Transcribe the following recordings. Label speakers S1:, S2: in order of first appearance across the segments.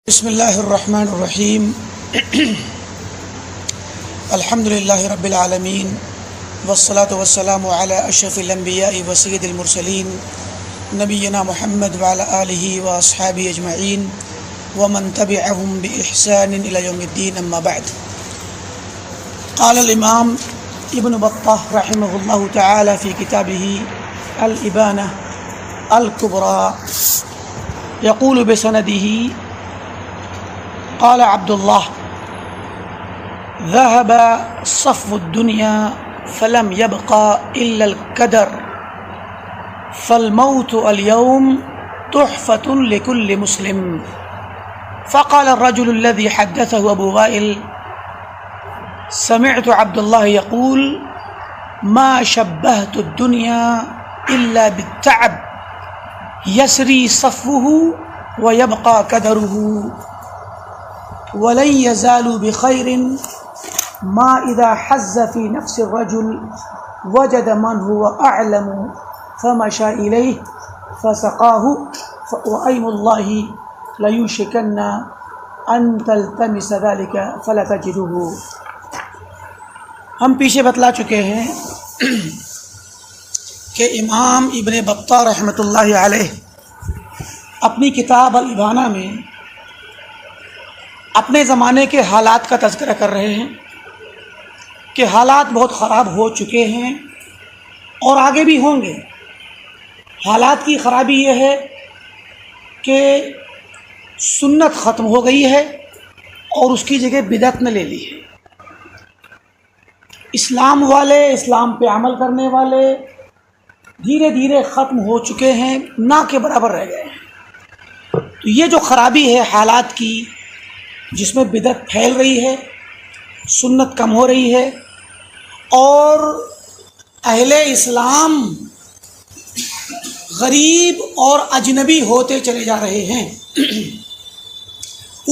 S1: بسم اللہ الرحمن الرحیم الحمد للہ رب العالمین والصلاة والسلام علی اشرف الانبیاء وسید المرسلین نبینا محمد وعلی آلہ واصحابہ اجمعین ومن تبعهم بإحسان الى یوم الدین اما بعد. قال الامام ابن بطہ رحمہ اللہ تعالی فی کتابہ الابانہ الکبری یقول بسندہ قال عبد الله ذهب صفو الدنيا فلم يبقى إلا الكدر فالموت اليوم تحفة لكل مسلم. فقال الرجل الذي حدثه أبو وائل سمعت عبد الله يقول ما شبهت الدنيا إلا بالتعب يسري صفوه ويبقى كدره ولن يزالوا بخير ما إذا حز في نفس الرجل وجد من هو أعلم فمشى إليه فسقاه وأيم الله ليوشكن أن تلتمس ذلك فلا تجده. ہم پیچھے بتلا چکے ہیں کہ امام ابن بطہ رحمۃ اللہ علیہ اپنی کتاب الابانہ میں اپنے زمانے کے حالات کا تذکرہ کر رہے ہیں کہ حالات بہت خراب ہو چکے ہیں اور آگے بھی ہوں گے. حالات کی خرابی یہ ہے کہ سنت ختم ہو گئی ہے اور اس کی جگہ بدعت نے لے لی ہے. اسلام والے، اسلام پہ عمل کرنے والے دھیرے دھیرے ختم ہو چکے ہیں، نہ کے برابر رہ گئے ہیں. تو یہ جو خرابی ہے حالات کی، جس میں بدعت پھیل رہی ہے، سنت کم ہو رہی ہے اور اہل اسلام غریب اور اجنبی ہوتے چلے جا رہے ہیں،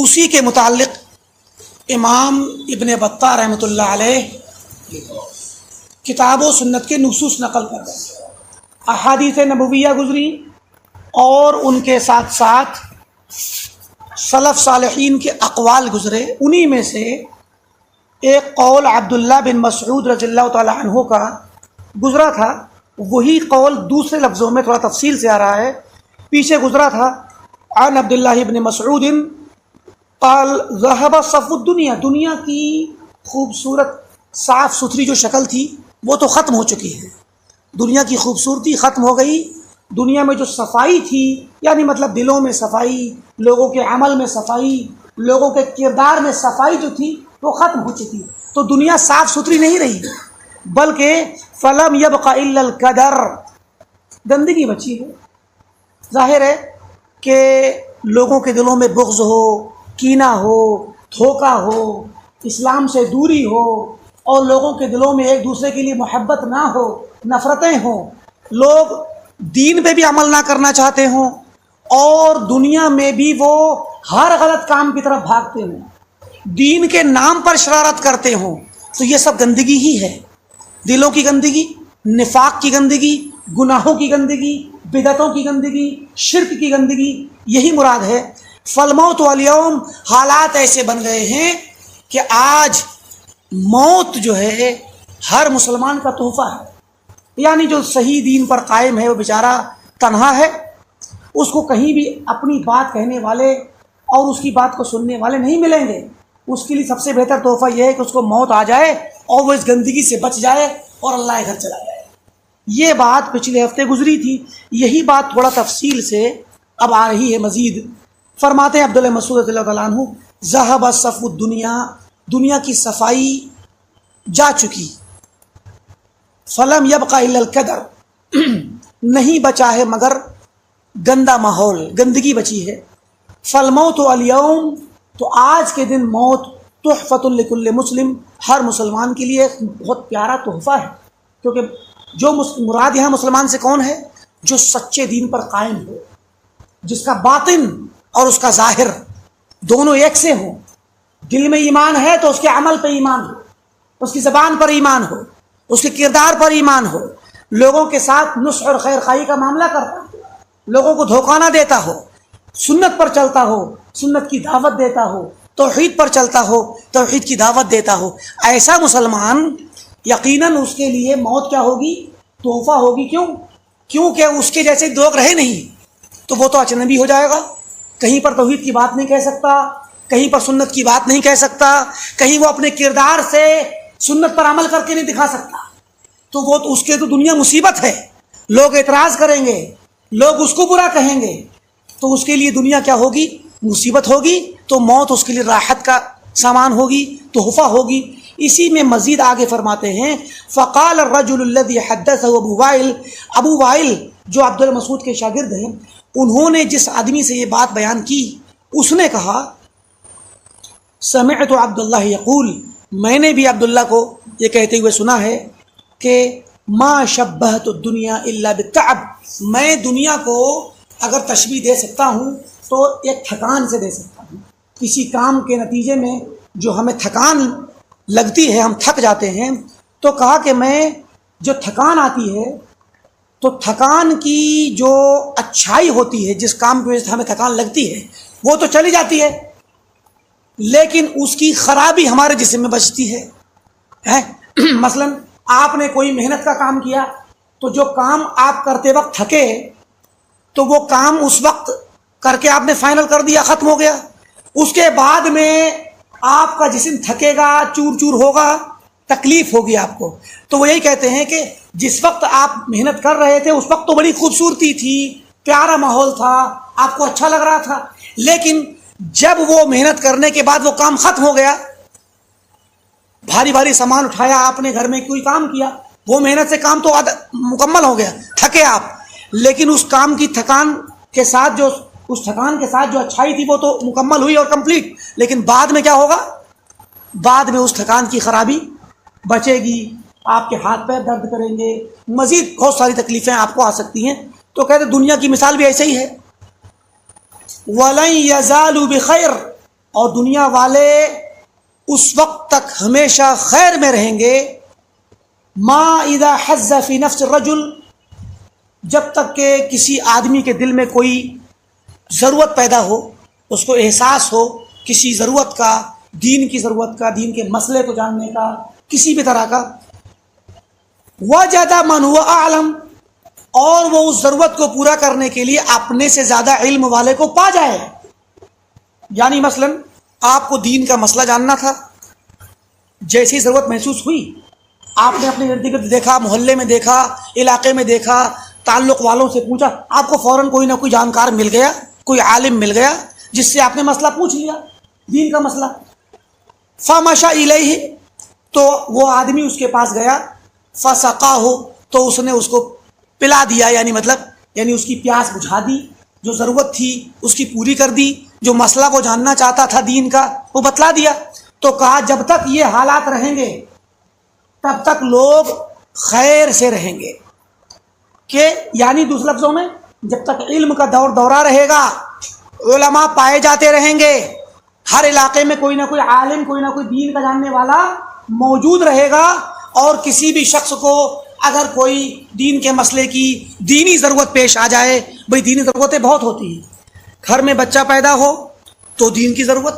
S1: اسی کے متعلق امام ابن بطہ رحمۃ اللہ علیہ کتاب و سنت کے نصوص نقل کر رہے ہیں. احادیث نبویہ گزری اور ان کے ساتھ ساتھ سلف صالحین کے اقوال گزرے. انہی میں سے ایک قول عبداللہ بن مسعود رضی اللہ تعالی عنہ کا گزرا تھا. وہی قول دوسرے لفظوں میں تھوڑا تفصیل سے آ رہا ہے. پیچھے گزرا تھا عن عبداللہ بن مسعود قال ذهب صفو الدنیا، دنیا کی خوبصورت صاف ستھری جو شکل تھی وہ تو ختم ہو چکی ہے. دنیا کی خوبصورتی ختم ہو گئی. دنیا میں جو صفائی تھی، یعنی مطلب دلوں میں صفائی، لوگوں کے عمل میں صفائی، لوگوں کے کردار میں صفائی جو تھی وہ ختم ہو چکی. تو دنیا صاف ستھری نہیں رہی، بلکہ فلم یبق الا القدر، گندگی بچی ہے. ظاہر ہے کہ لوگوں کے دلوں میں بغض ہو، کینہ ہو، دھوکہ ہو، اسلام سے دوری ہو اور لوگوں کے دلوں میں ایک دوسرے کے لیے محبت نہ ہو، نفرتیں ہوں، لوگ دین پہ بھی عمل نہ کرنا چاہتے ہوں اور دنیا میں بھی وہ ہر غلط کام کی طرف بھاگتے ہوں، دین کے نام پر شرارت کرتے ہوں. تو یہ سب گندگی ہی ہے. دلوں کی گندگی، نفاق کی گندگی، گناہوں کی گندگی، بدعتوں کی گندگی، شرک کی گندگی، یہی مراد ہے. فالموت اليوم، حالات ایسے بن گئے ہیں کہ آج موت جو ہے ہر مسلمان کا تحفہ ہے. یعنی جو صحیح دین پر قائم ہے وہ بیچارہ تنہا ہے، اس کو کہیں بھی اپنی بات کہنے والے اور اس کی بات کو سننے والے نہیں ملیں گے. اس کے لیے سب سے بہتر تحفہ یہ ہے کہ اس کو موت آ جائے اور وہ اس گندگی سے بچ جائے اور اللہ کے گھر چلا جائے. یہ بات پچھلے ہفتے گزری تھی، یہی بات تھوڑا تفصیل سے اب آ رہی ہے مزید. فرماتے ہیں عبداللہ مسعود رضی اللہ تعالیٰ عنہ ذهب صفو الدنیا، دنیا کی صفائی جا چکی. فلم یبقى الا القدر، نہیں بچا ہے مگر گندا ماحول، گندگی بچی ہے. فالموت اليوم، تو آج کے دن موت تحفۃ لکل مسلم، ہر مسلمان کے لیے ایک بہت پیارا تحفہ ہے. کیونکہ جو مراد یہاں مسلمان سے کون ہے؟ جو سچے دین پر قائم ہو، جس کا باطن اور اس کا ظاہر دونوں ایک سے ہوں. دل میں ایمان ہے تو اس کے عمل پہ ایمان ہو، اس کی زبان پر ایمان ہو، اس کے کردار پر ایمان ہو، لوگوں کے ساتھ نصح اور خیر خواہی کا معاملہ کرتا ہو، لوگوں کو دھوکہ نہ دیتا ہو. سنت پر چلتا ہو، سنت کی دعوت دیتا ہو، توحید پر چلتا ہو، توحید کی دعوت دیتا ہو، ایسا مسلمان یقیناً اس کے لیے موت کیا ہوگی؟ تحفہ ہوگی۔ کیونکہ اس کے جیسے لوگ رہے نہیں، تو وہ تو اجنبی ہو جائے گا، کہیں پر توحید کی بات نہیں کہہ سکتا، کہیں پر سنت کی بات نہیں کہہ سکتا، کہیں وہ اپنے کردار سے سنت پر عمل کر کے نہیں دکھا سکتا، تو وہ تو اس کے تو دنیا مصیبت ہے، لوگ اعتراض کریں گے، لوگ اس کو برا کہیں گے، تو اس کے لیے دنیا کیا ہوگی؟ مصیبت ہوگی۔ تو موت اس کے لیے راحت کا سامان ہوگی، تحفہ ہوگی۔ اسی میں مزید آگے فرماتے ہیں فقال الرجل الذي حدثه ابو وائل جو عبد المسعود کے شاگرد ہیں، انہوں نے جس آدمی سے یہ بات بیان کی، اس نے کہا سمعت عبداللہ یقول، میں نے بھی عبداللہ کو یہ کہتے ہوئے سنا ہے کہ ما شبہت الدنیا الا بالتعب، میں دنیا کو اگر تشبیہ دے سکتا ہوں تو ایک تھکان سے دے سکتا ہوں، کسی کام کے نتیجے میں جو ہمیں تھکان لگتی ہے، ہم تھک جاتے ہیں، تو کہا کہ میں جو تھکان آتی ہے، تو تھکان کی جو اچھائی ہوتی ہے، جس کام کی وجہ سے ہمیں تھکان لگتی ہے وہ تو چلی جاتی ہے، لیکن اس کی خرابی ہمارے جسم میں بچتی ہے۔ مثلا آپ نے کوئی محنت کا کام کیا، تو جو کام آپ کرتے وقت تھکے، تو وہ کام اس وقت کر کے آپ نے فائنل کر دیا، ختم ہو گیا، اس کے بعد میں آپ کا جسم تھکے گا، چور چور ہوگا، تکلیف ہوگی آپ کو۔ تو وہ یہی کہتے ہیں کہ جس وقت آپ محنت کر رہے تھے اس وقت تو بڑی خوبصورتی تھی، پیارا ماحول تھا، آپ کو اچھا لگ رہا تھا، لیکن جب وہ محنت کرنے کے بعد وہ کام ختم ہو گیا، بھاری بھاری سامان اٹھایا آپ نے، گھر میں کوئی کام کیا، وہ محنت سے کام تو مکمل ہو گیا، تھکے آپ، لیکن اس کام کی تھکان کے ساتھ جو اچھائی تھی وہ تو مکمل ہوئی اور کمپلیٹ، لیکن بعد میں کیا ہوگا؟ بعد میں اس تھکان کی خرابی بچے گی، آپ کے ہاتھ پیر درد کریں گے، مزید بہت ساری تکلیفیں آپ کو آ سکتی ہیں۔ تو کہتے دنیا کی مثال بھی ایسے ہی ہے، وَلَن يَزَالُوا بِخَيْرٍ، اور دنیا والے اس وقت تک ہمیشہ خیر میں رہیں گے، مَا إِذَا حَزَّ فِي نَفْسِ الرَّجُلِ، جب تک کہ کسی آدمی کے دل میں کوئی ضرورت پیدا ہو، اس کو احساس ہو کسی ضرورت کا، دین کی ضرورت کا، دین کے مسئلے کو جاننے کا، کسی بھی طرح کا، وَجَدَ مَنْ هُوَ أَعْلَمُ، اور وہ اس ضرورت کو پورا کرنے کے لیے اپنے سے زیادہ علم والے کو پا جائے۔ یعنی مثلا آپ کو دین کا مسئلہ جاننا تھا، جیسی ضرورت محسوس ہوئی، آپ نے اپنے ارد گرد دیکھا، محلے میں دیکھا، علاقے میں دیکھا، تعلق والوں سے پوچھا، آپ کو فوراً کوئی نہ کوئی جانکار مل گیا، کوئی عالم مل گیا جس سے آپ نے مسئلہ پوچھ لیا، دین کا مسئلہ۔ فَمَشَى إِلَيْهِ، تو وہ آدمی اس کے پاس گیا، فَسَقَاهُ، تو اس نے اس کو پلا دیا، یعنی اس کی پیاس بجھا دی، جو ضرورت تھی اس کی پوری کر دی، جو مسئلہ وہ جاننا چاہتا تھا دین کا وہ بتلا دیا۔ تو کہا جب تک یہ حالات رہیں گے تب تک لوگ خیر سے رہیں گے، کہ یعنی دوسرے لفظوں میں جب تک علم کا دورہ رہے گا، علماء پائے جاتے رہیں گے، ہر علاقے میں کوئی نہ کوئی عالم، کوئی نہ کوئی دین کا جاننے والا موجود رہے گا، اور کسی بھی شخص کو اگر کوئی دین کے مسئلے کی دینی ضرورت پیش آ جائے، بھئی دینی ضرورتیں بہت ہوتی ہیں، گھر میں بچہ پیدا ہو تو دین کی ضرورت،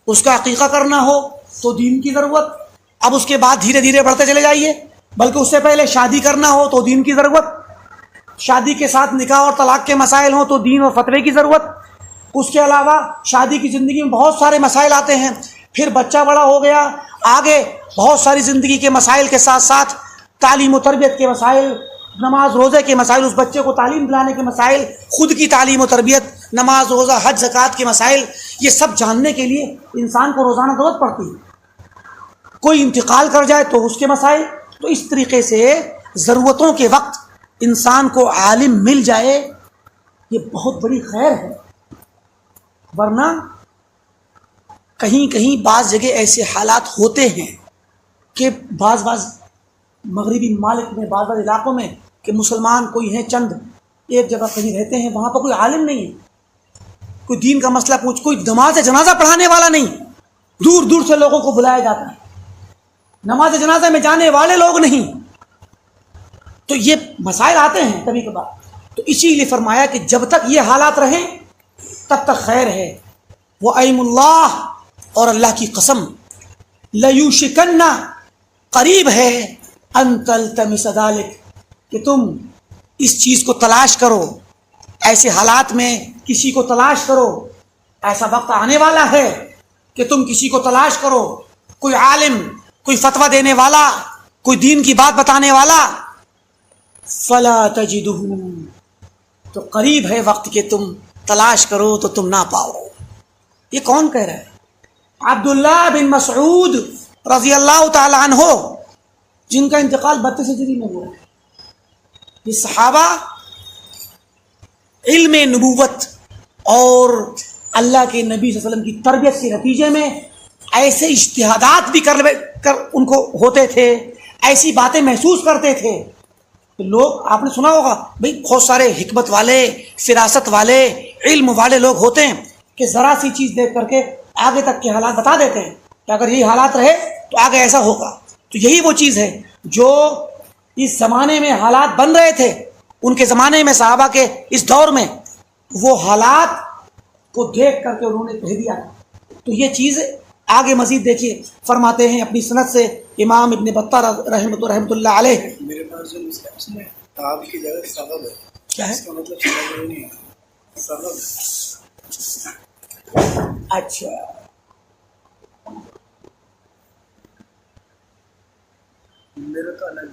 S1: اس کا عقیقہ کرنا ہو تو دین کی ضرورت، اب اس کے بعد دھیرے دھیرے بڑھتے چلے جائیے، بلکہ اس سے پہلے شادی کرنا ہو تو دین کی ضرورت، شادی کے ساتھ نکاح اور طلاق کے مسائل ہوں تو دین اور فتوے کی ضرورت، اس کے علاوہ شادی کی زندگی میں بہت سارے مسائل آتے ہیں، پھر بچہ بڑا ہو گیا، آگے بہت ساری زندگی کے مسائل کے ساتھ ساتھ تعلیم و تربیت کے مسائل، نماز روزے کے مسائل، اس بچے کو تعلیم دلانے کے مسائل، خود کی تعلیم و تربیت، نماز روزہ حج زکوٰۃ کے مسائل، یہ سب جاننے کے لیے انسان کو روزانہ ضرورت پڑتی ہے۔ کوئی انتقال کر جائے تو اس کے مسائل، تو اس طریقے سے ضرورتوں کے وقت انسان کو عالم مل جائے، یہ بہت بڑی خیر ہے، ورنہ کہیں کہیں بعض جگہ ایسے حالات ہوتے ہیں کہ بعض مغربی ممالک میں، بعض علاقوں میں کہ مسلمان کوئی ہیں چند ایک جگہ کہیں رہتے ہیں، وہاں پر کوئی عالم نہیں ہے، کوئی دین کا مسئلہ کوئی نماز جنازہ پڑھانے والا نہیں، دور دور سے لوگوں کو بلایا جاتا ہے، نماز جنازہ میں جانے والے لوگ نہیں، تو یہ مسائل آتے ہیں کبھی کبھار۔ تو اسی لیے فرمایا کہ جب تک یہ حالات رہیں تب تک خیر ہے. وہ ایم اللہ، اور اللہ کی قسم، لیوشکن، قریب ہے، ان تلتمس ذلک، کہ تم اس چیز کو تلاش کرو، ایسے حالات میں کسی کو تلاش کرو. ایسا وقت آنے والا ہے کہ تم کسی کو تلاش کرو، کوئی عالم، کوئی فتویٰ دینے والا، کوئی دین کی بات بتانے والا. فلا تجدہ، تو قریب ہے وقت کہ تم تلاش کرو تو تم نہ پاؤ. یہ کون کہہ رہا ہے؟ عبداللہ بن مسعود رضی اللہ تعالی عنہ، جن کا انتقال 32 ہجری میں ہوا. یہ صحابہ علم نبوت اور اللہ کے نبی صلی اللہ علیہ وسلم کی تربیت کے نتیجے میں ایسے اجتہادات بھی کر ان کو ہوتے تھے، ایسی باتیں محسوس کرتے تھے. لوگ آپ نے سنا ہوگا بھئی بہت سارے حکمت والے، فراست والے، علم والے لوگ ہوتے ہیں کہ ذرا سی چیز دیکھ کر کے آگے تک کے حالات بتا دیتے ہیں کہ اگر یہی حالات رہے تو آگے ایسا ہوگا. تو یہی وہ چیز ہے جو اس زمانے میں حالات بن رہے تھے، ان کے زمانے میں صحابہ کے اس دور میں وہ حالات کو دیکھ کر کے انہوں نے کہہ دیا. تو یہ چیز آگے مزید دیکھیے، فرماتے ہیں اپنی سند سے امام ابن بطہ رحمۃ اللہ علیہ.
S2: میرے پاس جو مسئلہ ہے تاب کی جگہ سبب ہے.
S1: کیا ہے
S2: اس کا مطلب سبب نہیں ہے، سبب ہے.
S1: اچھا،
S2: میرے تو الگ.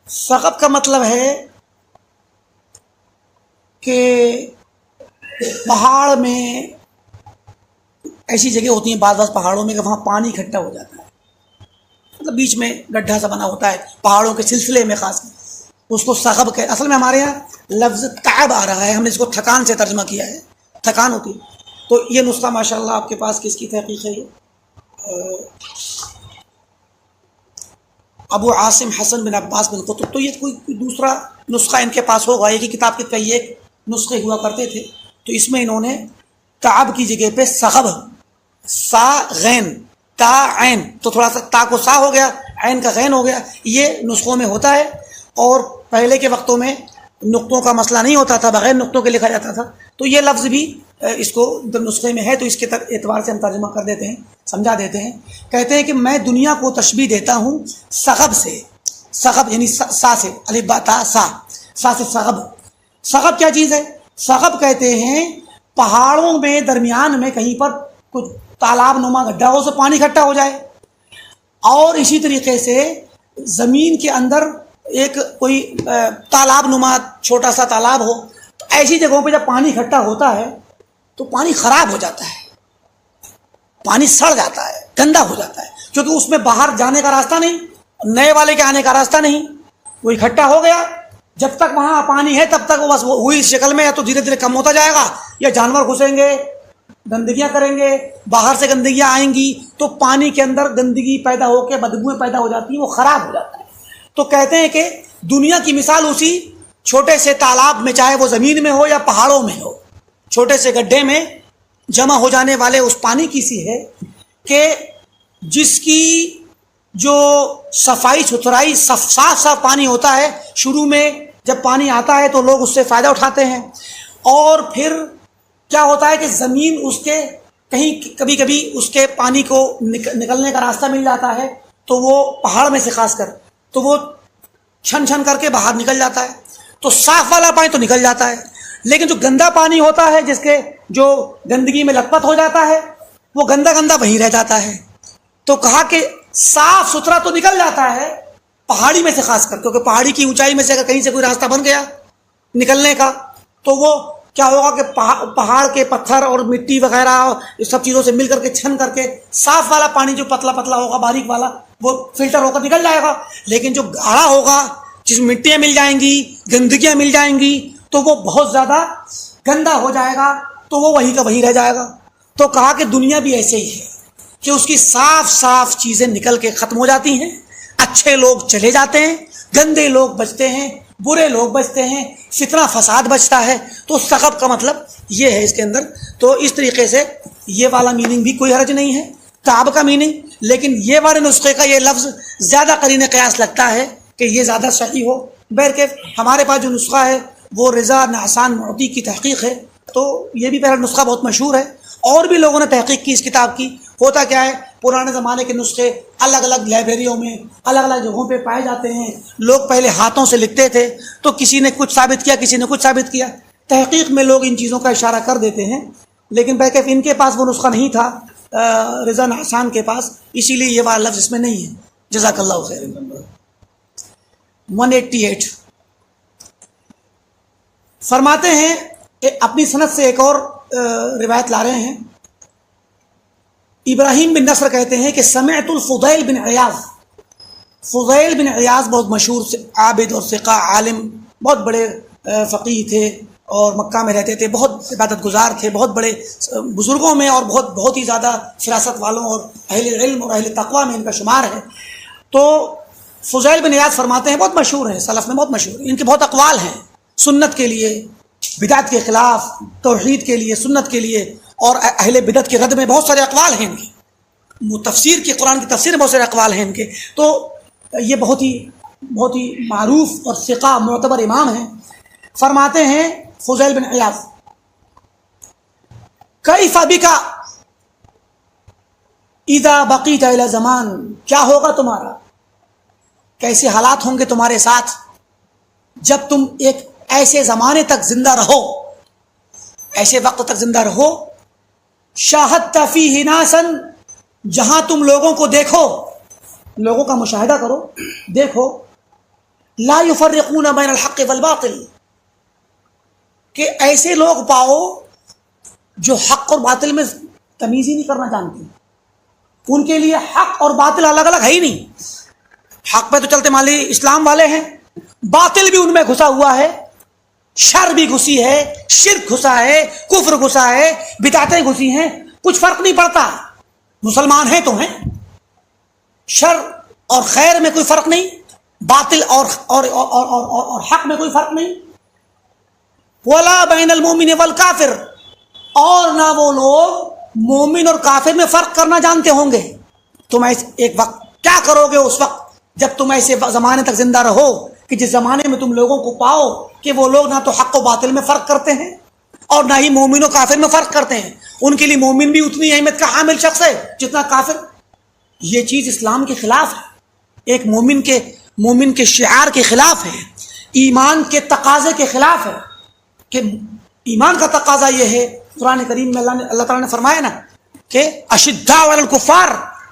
S1: سغب کا مطلب ہے کہ پہاڑ میں ایسی جگہ ہوتی ہیں بعض پہاڑوں میں کہ وہاں پانی اکٹھا ہو جاتا ہے، مطلب بیچ میں گڈھا سا بنا ہوتا ہے پہاڑوں کے سلسلے میں، خاص اس کو سغب کہ اصل میں ہمارے یہاں لفظ تعب آ رہا ہے، ہم نے اس کو تھکان سے ترجمہ کیا ہے، تھکان ہوتی ہے. تو یہ نسخہ ماشاءاللہ آپ کے پاس کس کی تحقیق ہے؟ یہ ابو عاصم حسن بن عباس بن قطب. تو یہ کوئی دوسرا نسخہ ان کے پاس ہوگا، ایک ہی کتاب کے کئی ایک نسخے ہوا کرتے تھے. تو اس میں انہوں نے تعب کی جگہ پہ سغب، سا غین تا عین، تو تھوڑا سا تا کو سا ہو گیا، عین کا غین ہو گیا، یہ نسخوں میں ہوتا ہے. اور پہلے کے وقتوں میں نقطوں کا مسئلہ نہیں ہوتا تھا، بغیر نقطوں کے لکھا جاتا تھا. تو یہ لفظ بھی اس کو نسخے میں ہے، تو اس کے اعتبار سے ہم ترجمہ کر دیتے ہیں، سمجھا دیتے ہیں. کہتے ہیں کہ میں دنیا کو تشبیہ دیتا ہوں سغب سے. سغب یعنی سا سے، الف با تا سا، سا سے سغب. سغب کیا چیز ہے؟ سغب کہتے ہیں پہاڑوں میں درمیان میں کہیں پر کچھ تالاب نما گڈھا ہو، سے پانی اکٹھا ہو جائے. اور اسی طریقے سے زمین کے اندر ایک کوئی تالاب نما چھوٹا سا تالاب ہو، تو ایسی جگہوں پہ جب پانی اکٹھا ہوتا ہے تو پانی خراب ہو جاتا ہے، پانی سڑ جاتا ہے، گندا ہو جاتا ہے، کیونکہ اس میں باہر جانے کا راستہ نہیں، نئے والے کے آنے کا راستہ نہیں. وہ اکٹھا ہو گیا، جب تک وہاں پانی ہے تب تک وہ بس وہی شکل میں، یا تو دھیرے دھیرے کم ہوتا جائے گا، یا جانور گھسیں گے، گندگیاں کریں گے، باہر سے گندگیاں آئیں گی، تو پانی کے اندر گندگی پیدا ہو کے بدبوئیں پیدا ہو جاتی ہیں، وہ خراب ہو جاتا ہے. تو کہتے ہیں کہ دنیا کی مثال اسی چھوٹے سے تالاب میں، چاہے وہ زمین میں ہو یا پہاڑوں میں ہو، چھوٹے سے گڈھے میں جمع ہو جانے والے اس پانی کی سی ہے کہ جس کی جو صفائی ستھرائی، صاف پانی ہوتا ہے. شروع میں جب پانی آتا ہے تو لوگ اس سے فائدہ اٹھاتے ہیں، اور پھر کیا ہوتا ہے کہ زمین اس کے کہیں کبھی کبھی اس کے پانی کو نکلنے کا راستہ مل جاتا ہے، تو وہ پہاڑ میں سے خاص کر تو وہ چھن چھن کر کے باہر نکل جاتا ہے. تو صاف والا پانی تو نکل جاتا ہے، لیکن جو گندا پانی ہوتا ہے، جس کے جو گندگی میں لت پت ہو جاتا ہے، وہ گندا گندا وہیں رہ جاتا ہے. تو کہا کہ صاف ستھرا تو نکل جاتا ہے پہاڑی میں سے خاص کر، کیونکہ پہاڑی کی اونچائی میں سے اگر کہیں سے کوئی راستہ بن گیا نکلنے کا، تو وہ کیا ہوگا کہ پہاڑ کے پتھر اور مٹی وغیرہ اس سب چیزوں سے مل کر کے چھن کر کے صاف والا پانی جو پتلا پتلا ہوگا، باریک والا، وہ فلٹر ہو کر نکل جائے گا. لیکن جو گاڑھا ہوگا، جس میں مٹیاں مل جائیں گی، گندگیاں مل جائیں گی، تو وہ بہت زیادہ گندا ہو جائے گا، تو وہ وہیں کا وہیں رہ جائے گا. تو کہا کہ دنیا بھی ایسے ہی ہے کہ اس کی صاف چیزیں نکل کے ختم ہو جاتی ہیں، اچھے لوگ چلے جاتے ہیں، گندے لوگ بچتے ہیں، برے لوگ بچتے ہیں، فتنہ فساد بچتا ہے. تو سغب کا مطلب یہ ہے اس کے اندر. تو اس طریقے سے یہ والا میننگ بھی کوئی حرج نہیں ہے، تعب کا میننگ. لیکن یہ والے نسخے کا یہ لفظ زیادہ قرین قیاس لگتا ہے کہ یہ زیادہ صحیح ہو. بہرکیف ہمارے پاس جو نسخہ ہے وہ رضا نحسان معطی کی تحقیق ہے، تو یہ بھی پہلا نسخہ بہت مشہور ہے، اور بھی لوگوں نے تحقیق کی اس کتاب کی۔ ہوتا کیا ہے، پرانے زمانے کے نسخے الگ الگ لائبریریوں میں الگ الگ جگہوں پہ پائے جاتے ہیں۔ لوگ پہلے ہاتھوں سے لکھتے تھے، تو کسی نے کچھ ثابت کیا، کسی نے کچھ ثابت کیا، تحقیق میں لوگ ان چیزوں کا اشارہ کر دیتے ہیں، لیکن بہرکیف ان کے پاس وہ نسخہ نہیں تھا رضا نحسان کے پاس، اسی لیے یہ والا لفظ اس میں نہیں ہے۔ جزاک اللہ خیر۔ 188 فرماتے ہیں، اپنی سند سے ایک اور روایت لا رہے ہیں۔ ابراہیم بن نصر کہتے ہیں کہ سمعت الفضیل بن عیاض، فضیل بن عیاض بہت مشہور عابد اور ثقہ عالم، بہت بڑے فقیہ تھے اور مکہ میں رہتے تھے، بہت عبادت گزار تھے، بہت بڑے بزرگوں میں اور بہت ہی زیادہ فراست والوں اور اہل علم اور اہل تقوی میں ان کا شمار ہے۔ تو فضیل بن عیاض فرماتے ہیں، بہت مشہور ہیں، سلف میں بہت مشہور ہیں، ان کے بہت اقوال ہیں سنت کے لیے، بدعت کے خلاف، توحید کے لیے، سنت کے لیے اور اہل بدعت کے رد میں بہت سارے اقوال ہیں ان کے۔ تفسیر کی، قرآن کی تفسیر میں بہت سارے اقوال ہیں ان کے۔ تو یہ بہت ہی معروف اور ثقہ معتبر امام ہیں۔ فرماتے ہیں فضیل بن عیاض، کیف بک اذا بقیت الی زمان، کیا ہوگا تمہارا، کیسے حالات ہوں گے تمہارے ساتھ جب تم ایک ایسے زمانے تک زندہ رہو، ایسے وقت تک زندہ رہو، شاہدت فیہ ناسا، جہاں تم لوگوں کو دیکھو، لوگوں کا مشاہدہ کرو، دیکھو، لا یفرقون بین الحق والباطل، کہ ایسے لوگ پاؤ جو حق اور باطل میں تمیز ہی نہیں کرنا جانتے، ان کے لیے حق اور باطل الگ الگ ہے ہی نہیں۔ حق پہ تو چلتے مالی اسلام والے ہیں، باطل بھی ان میں گھسا ہوا ہے، شر بھی گھسی ہے، شرک گھسا ہے، کفر گھسا ہے، بدعتیں گھسی ہیں، کچھ فرق نہیں پڑتا، مسلمان ہیں تو ہیں، شر اور خیر میں کوئی فرق نہیں، باطل اور حق میں کوئی فرق نہیں۔ ولا بین المومن والکافر، اور نہ وہ لوگ مومن اور کافر میں فرق کرنا جانتے ہوں گے۔ تم ایک وقت کیا کرو گے اس وقت جب تم ایسے زمانے تک زندہ رہو کہ جس زمانے میں تم لوگوں کو پاؤ کہ وہ لوگ نہ تو حق و باطل میں فرق کرتے ہیں اور نہ ہی مومن و کافر میں فرق کرتے ہیں، ان کے لیے مومن بھی اتنی اہمیت کا حامل شخص ہے جتنا کافر۔ یہ چیز اسلام کے خلاف ہے، ایک مومن کے شعار کے خلاف ہے، ایمان کے تقاضے کے خلاف ہے، کہ ایمان کا تقاضا یہ ہے، قرآن کریم میں اللہ تعالیٰ نے فرمایا نا کہ اشداء علی الکفار،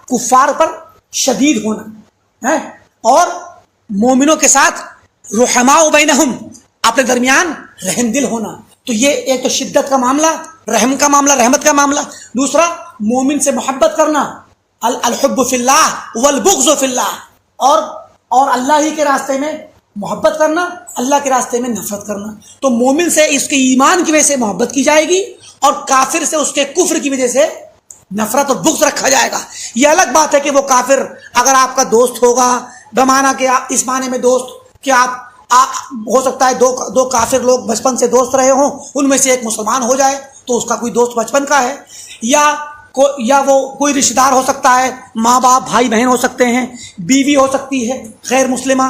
S1: کفار پر شدید ہونا ہے، اور مومنوں کے ساتھ رحماء بینہم، اپنے درمیان رحم دل ہونا۔ تو یہ ایک تو شدت کا معاملہ، رحم کا معاملہ، رحمت کا معاملہ، دوسرا مومن سے محبت کرنا، الحب فی اللہ والبغض فی اللہ، اور اللہ ہی کے راستے میں محبت کرنا، اللہ کے راستے میں نفرت کرنا۔ تو مومن سے اس کے ایمان کی وجہ سے محبت کی جائے گی اور کافر سے اس کے کفر کی وجہ سے نفرت اور بغض رکھا جائے گا۔ یہ الگ بات ہے کہ وہ کافر اگر آپ کا دوست ہوگا، بمعنی کہ اس معنی میں دوست کہ آپ ہو سکتا ہے دو کافر لوگ بچپن سے دوست رہے ہوں، ان میں سے ایک مسلمان ہو جائے تو اس کا کوئی دوست بچپن کا ہے، یا وہ کوئی رشتہ دار ہو سکتا ہے، ماں باپ بھائی بہن ہو سکتے ہیں، بیوی ہو سکتی ہے غیر مسلمہ،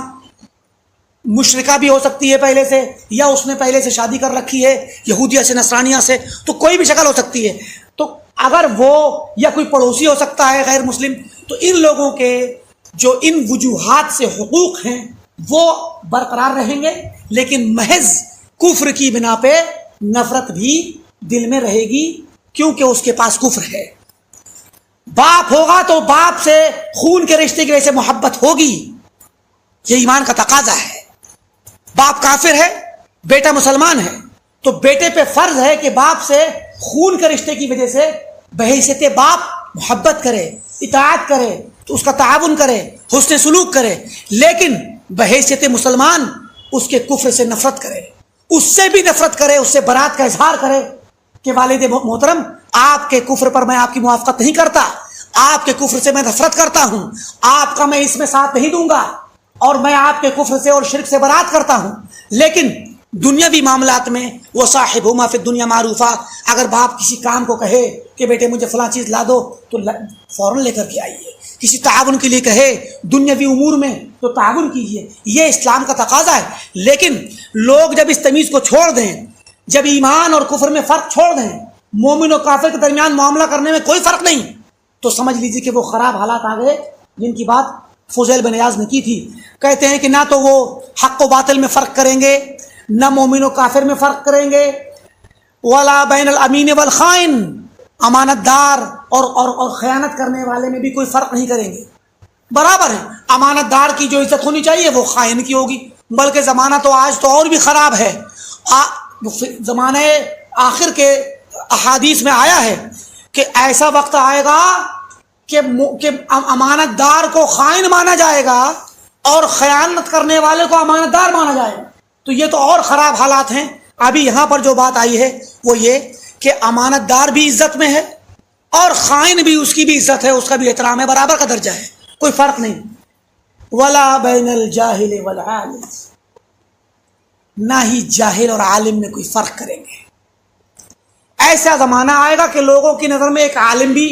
S1: مشرکہ بھی ہو سکتی ہے پہلے سے، یا اس نے پہلے سے شادی کر رکھی ہے یہودیہ سے نصرانیہ سے، تو کوئی بھی شکل ہو سکتی ہے۔ تو اگر وہ یا کوئی پڑوسی ہو سکتا ہے غیر مسلم، تو ان لوگوں کے جو ان وجوہات سے حقوق ہیں وہ برقرار رہیں گے، لیکن محض کفر کی بنا پہ نفرت بھی دل میں رہے گی، کیونکہ اس کے پاس کفر ہے۔ باپ ہوگا تو باپ سے خون کے رشتے کی وجہ سے محبت ہوگی، یہ ایمان کا تقاضا ہے۔ باپ کافر ہے، بیٹا مسلمان ہے، تو بیٹے پہ فرض ہے کہ باپ سے خون کے رشتے کی وجہ سے بحیثیت باپ محبت کرے، اطاعت کرے، تو اس کا تعاون کرے، حسن سلوک کرے، لیکن بحیثیت مسلمان اس کے کفر سے نفرت کرے، اس سے بھی نفرت کرے، اس سے برات کا اظہار کرے کہ والد محترم آپ کے کفر پر میں آپ کی موافقت نہیں کرتا، آپ کے کفر سے میں نفرت کرتا ہوں، آپ کا میں اس میں ساتھ نہیں دوں گا، اور میں آپ کے کفر سے اور شرک سے برات کرتا ہوں۔ لیکن دنیاوی معاملات میں وہ صاحبہما فی الدنیا معروفہ، اگر باپ کسی کام کو کہے کہ بیٹے مجھے فلاں چیز لا دو تو فوراً لے کر کے آئیے، کسی تعاون کے لیے کہے دنیاوی امور میں تو تعاون کیجیے، یہ اسلام کا تقاضا ہے۔ لیکن لوگ جب اس تمیز کو چھوڑ دیں، جب ایمان اور کفر میں فرق چھوڑ دیں، مومن و کافر کے درمیان معاملہ کرنے میں کوئی فرق نہیں، تو سمجھ لیجیے کہ وہ خراب حالات آ گئے جن کی بات فضیل بن عیاض نے کی تھی۔ کہتے ہیں کہ نہ تو وہ حق و باطل میں فرق کریں گے، نہ مومن و کافر میں فرق کریں گے، ولا بین الامین والخائن، امانت دار اور خیانت کرنے والے میں بھی کوئی فرق نہیں کریں گے، برابر ہیں۔ امانت دار کی جو عزت ہونی چاہیے وہ خائن کی ہوگی، بلکہ زمانہ تو آج تو اور بھی خراب ہے۔ زمانہ آخر کے احادیث میں آیا ہے کہ ایسا وقت آئے گا کہ امانت دار کو خائن مانا جائے گا اور خیانت کرنے والے کو امانت دار مانا جائے گا، تو یہ تو اور خراب حالات ہیں۔ ابھی یہاں پر جو بات آئی ہے وہ یہ کہ امانت دار بھی عزت میں ہے اور خائن بھی، اس کی بھی عزت ہے، اس کا بھی احترام ہے، برابر کا درجہ ہے، کوئی فرق نہیں۔ ولا بین الجاہل والعالم، نہ ہی جاہل اور عالم میں کوئی فرق کریں گے۔ ایسا زمانہ آئے گا کہ لوگوں کی نظر میں ایک عالم بھی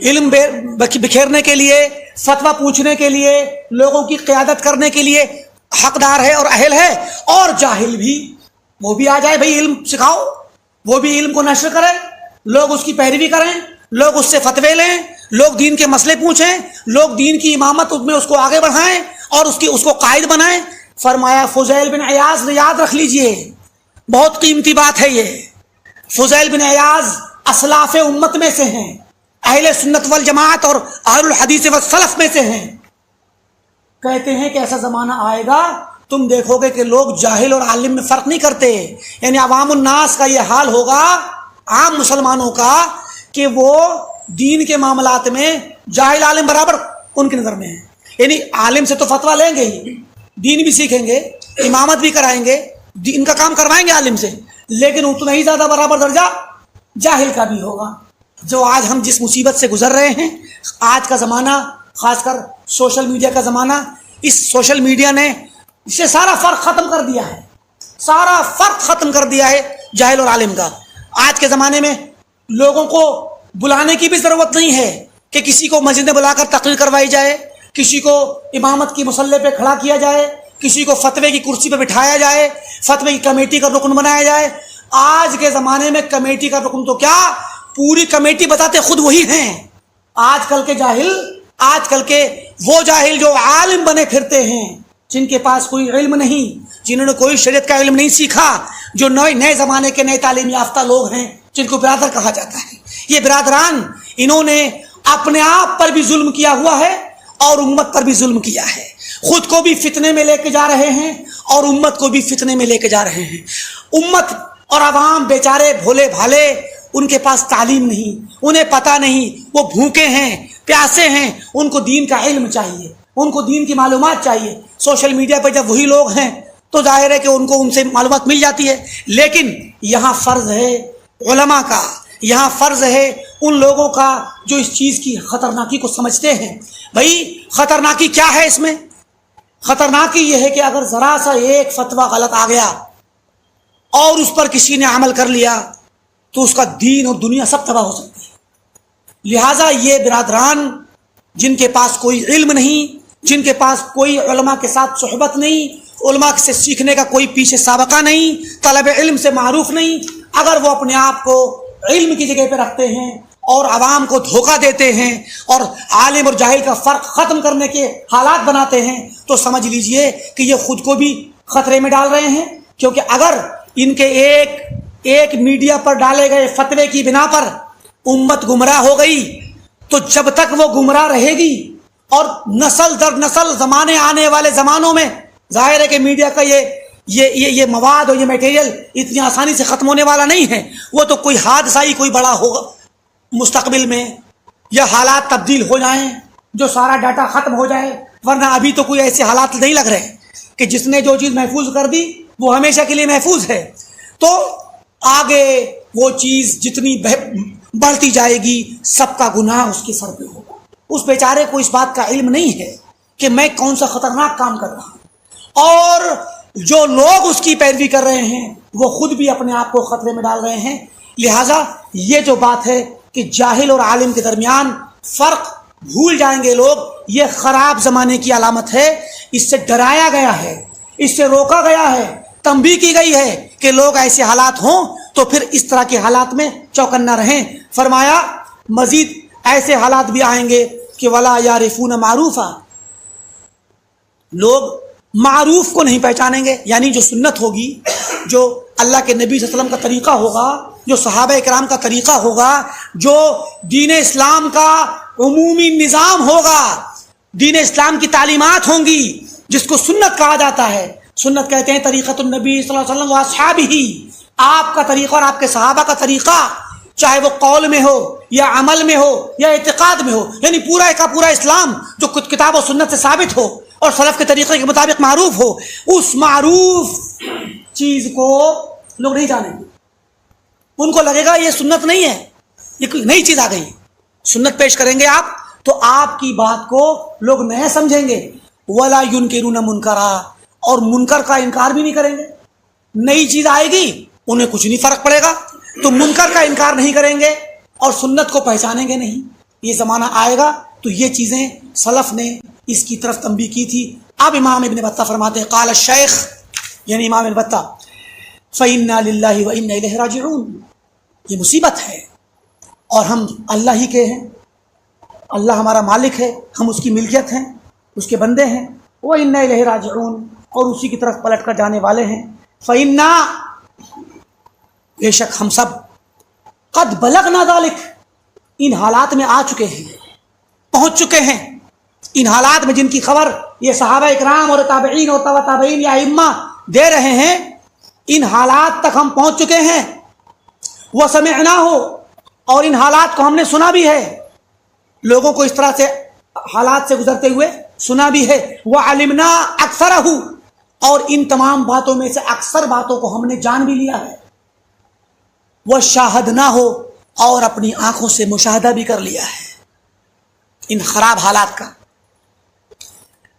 S1: علم بکھیرنے کے لیے، فتویٰ پوچھنے کے لیے، لوگوں کی قیادت کرنے کے لیے حقدار ہے اور اہل ہے، اور جاہل بھی، وہ بھی آ جائے، بھئی علم سکھاؤ، وہ بھی علم کو نشر کرے، لوگ اس کی پیروی کریں، لوگ اس سے فتوے لیں، لوگ دین کے مسئلے پوچھیں، لوگ دین کی امامت میں اس کو آگے بڑھائیں اور اس کو قائد بنائیں۔ فرمایا فضیل بن عیاض نے، یاد رکھ لیجئے، بہت قیمتی بات ہے یہ، فضیل بن عیاض اسلاف امت میں سے ہیں، اہل سنت والجماعت اور اہل الحدیث والسلف میں سے ہیں۔ کہتے ہیں کہ ایسا زمانہ آئے گا تم دیکھو گے کہ لوگ جاہل اور عالم میں فرق نہیں کرتے، یعنی عوام الناس کا یہ حال ہوگا، عام مسلمانوں کا، کہ وہ دین کے معاملات میں جاہل عالم برابر ان کی نظر میں ہیں، یعنی عالم سے تو فتویٰ لیں گے ہی، دین بھی سیکھیں گے، امامت بھی کرائیں گے، دین کا کام کروائیں گے عالم سے، لیکن اتنا ہی زیادہ برابر درجہ جاہل کا بھی ہوگا۔ جو آج ہم جس مصیبت سے گزر رہے ہیں، آج کا زمانہ، خاص کر سوشل میڈیا کا زمانہ، اس سوشل میڈیا نے اسے سارا فرق ختم کر دیا ہے، سارا فرق ختم کر دیا ہے جاہل اور عالم کا۔ آج کے زمانے میں لوگوں کو بلانے کی بھی ضرورت نہیں ہے کہ کسی کو مسجد میں بلا کر تقریر کروائی جائے، کسی کو امامت کی مصلی پہ کھڑا کیا جائے، کسی کو فتوے کی کرسی پہ بٹھایا جائے، فتوے کی کمیٹی کا رکن بنایا جائے۔ آج کے زمانے میں کمیٹی کا رکن تو کیا، پوری کمیٹی بتاتے خود وہی ہیں۔ آج کل کے جاہل، آج کل کے وہ جاہل جو عالم بنے پھرتے ہیں، جن کے پاس کوئی علم نہیں، جنہوں نے کوئی شریعت کا علم نہیں سیکھا، جو نئے زمانے کے نئے تعلیم یافتہ لوگ ہیں، جن کو برادر کہا جاتا ہے، یہ برادران، انہوں نے اپنے آپ پر بھی ظلم کیا ہوا ہے اور امت پر بھی ظلم کیا ہے، خود کو بھی فتنے میں لے کے جا رہے ہیں اور امت کو بھی فتنے میں لے کے جا رہے ہیں۔ امت اور عوام بیچارے بھولے بھالے، ان کے پاس تعلیم نہیں، انہیں پتہ نہیں، وہ بھوکے ہیں، پیاسے ہیں، ان کو دین کا علم چاہیے، ان کو دین کی معلومات چاہیے۔ سوشل میڈیا پہ جب وہی لوگ ہیں تو ظاہر ہے کہ ان کو ان سے معلومات مل جاتی ہے، لیکن یہاں فرض ہے علماء کا، یہاں فرض ہے ان لوگوں کا جو اس چیز کی خطرناکی کو سمجھتے ہیں۔ بھائی خطرناکی کیا ہے اس میں؟ خطرناکی یہ ہے کہ اگر ذرا سا ایک فتویٰ غلط آ گیا اور اس پر کسی نے عمل کر لیا تو اس کا دین اور دنیا سب تباہ ہو سکتی ہے۔ لہٰذا یہ برادران جن کے پاس کوئی علم نہیں، جن کے پاس کوئی علماء کے ساتھ صحبت نہیں، علماء سے سیکھنے کا کوئی پیچھے سابقہ نہیں، طلب علم سے معروف نہیں، اگر وہ اپنے آپ کو علم کی جگہ پہ رکھتے ہیں اور عوام کو دھوکہ دیتے ہیں اور عالم اور جاہل کا فرق ختم کرنے کے حالات بناتے ہیں، تو سمجھ لیجئے کہ یہ خود کو بھی خطرے میں ڈال رہے ہیں، کیونکہ اگر ان کے ایک میڈیا پر ڈالے گئے فتوے کی بنا پر امت گمراہ ہو گئی تو جب تک وہ گمراہ رہے گی اور نسل در نسل زمانے آنے والے زمانوں میں ظاہر ہے کہ میڈیا کا یہ مواد اور یہ میٹیریل اتنی آسانی سے ختم ہونے والا نہیں ہے، وہ تو کوئی حادثہ ہی کوئی بڑا ہوگا مستقبل میں، یا حالات تبدیل ہو جائیں جو سارا ڈاٹا ختم ہو جائے، ورنہ ابھی تو کوئی ایسے حالات نہیں لگ رہے کہ جس نے جو چیز محفوظ کر دی وہ ہمیشہ کے لیے محفوظ ہے۔ تو آگے وہ چیز جتنی بڑھتی جائے گی سب کا گناہ اس کے سر پہ ہوگا۔ اس بیچارے کو اس بات کا علم نہیں ہے کہ میں کون سا خطرناک کام کر رہا ہوں، اور جو لوگ اس کی پیروی کر رہے ہیں وہ خود بھی اپنے آپ کو خطرے میں ڈال رہے ہیں۔ لہٰذا یہ جو بات ہے کہ جاہل اور عالم کے درمیان فرق بھول جائیں گے لوگ، یہ خراب زمانے کی علامت ہے، اس سے ڈرایا گیا ہے، اس سے روکا گیا ہے، تنبیہ کی گئی ہے کہ لوگ ایسے حالات ہوں تو پھر اس طرح کے حالات میں چوکنا رہیں. فرمایا مزید ایسے حالات بھی آئیں گے کہ ولا یعرفون معروفا، لوگ معروف کو نہیں پہچانیں گے. یعنی جو سنت ہوگی، جو اللہ کے نبی صلی اللہ علیہ وسلم کا طریقہ ہوگا، جو صحابہ کرام کا طریقہ ہوگا، جو دین اسلام کا عمومی نظام ہوگا، دین اسلام کی تعلیمات ہوں گی، جس کو سنت کہا جاتا ہے. سنت کہتے ہیں طریقۃ النبی صلی اللہ علیہ وسلم واصحابہ، آپ کا طریقہ اور آپ کے صحابہ کا طریقہ، چاہے وہ قول میں ہو یا عمل میں ہو یا اعتقاد میں ہو. یعنی پورا کا پورا اسلام جو کتاب و سنت سے ثابت ہو اور سلف کے طریقے کے مطابق معروف ہو، اس معروف چیز کو لوگ نہیں جانیں گے. ان کو لگے گا یہ سنت نہیں ہے، یہ کوئی نئی چیز آ گئی ہے. سنت پیش کریں گے آپ تو آپ کی بات کو لوگ نیا سمجھیں گے. ولا ينکرون منکرا، اور منکر کا انکار بھی نہیں کریں گے. نئی چیز آئے گی انہیں کچھ نہیں فرق پڑے گا تو منکر کا انکار نہیں کریں گے اور سنت کو پہچانیں گے نہیں. یہ زمانہ آئے گا تو یہ چیزیں سلف نے اس کی طرف تنبیہ کی تھی. اب امام ابن بطہ فرماتے ہیں قال الشیخ، یعنی امام ابن بطہ، فَإِنَّا لِلَّهِ وَإِنَّا إِلَيْهِ رَاجِعُونَ، یہ مصیبت ہے اور ہم اللہ ہی کے ہیں، اللہ ہمارا مالک ہے، ہم اس کی ملکیت ہیں، اس کے بندے ہیں. وَإِنَّا إِلَيْهِ رَاجِعُونَ، اور اسی کی طرف پلٹ کر جانے والے ہیں. فَإِنَّا، بے شک ہم سب، قد بلغنا ذلك، ان حالات میں آ چکے ہیں، پہنچ چکے ہیں. ان حالات میں جن کی خبر یہ صحابہ اکرام اور تابعین اور تبع تابعین یا ائمہ دے رہے ہیں، ان حالات تک ہم پہنچ چکے ہیں. وَسَمِعْنَاهُ، اور ان حالات کو ہم نے سنا بھی ہے، لوگوں کو اس طرح سے حالات سے گزرتے ہوئے سنا بھی ہے. وَعَلِمْنَا أَكْثَرَهُ، اور ان تمام باتوں میں سے اکثر باتوں کو ہم نے جان بھی لیا ہے. وَشَاهَدْنَاهُ، اور اپنی آنکھوں سے مشاہدہ بھی کر لیا ہے ان خراب حالات کا.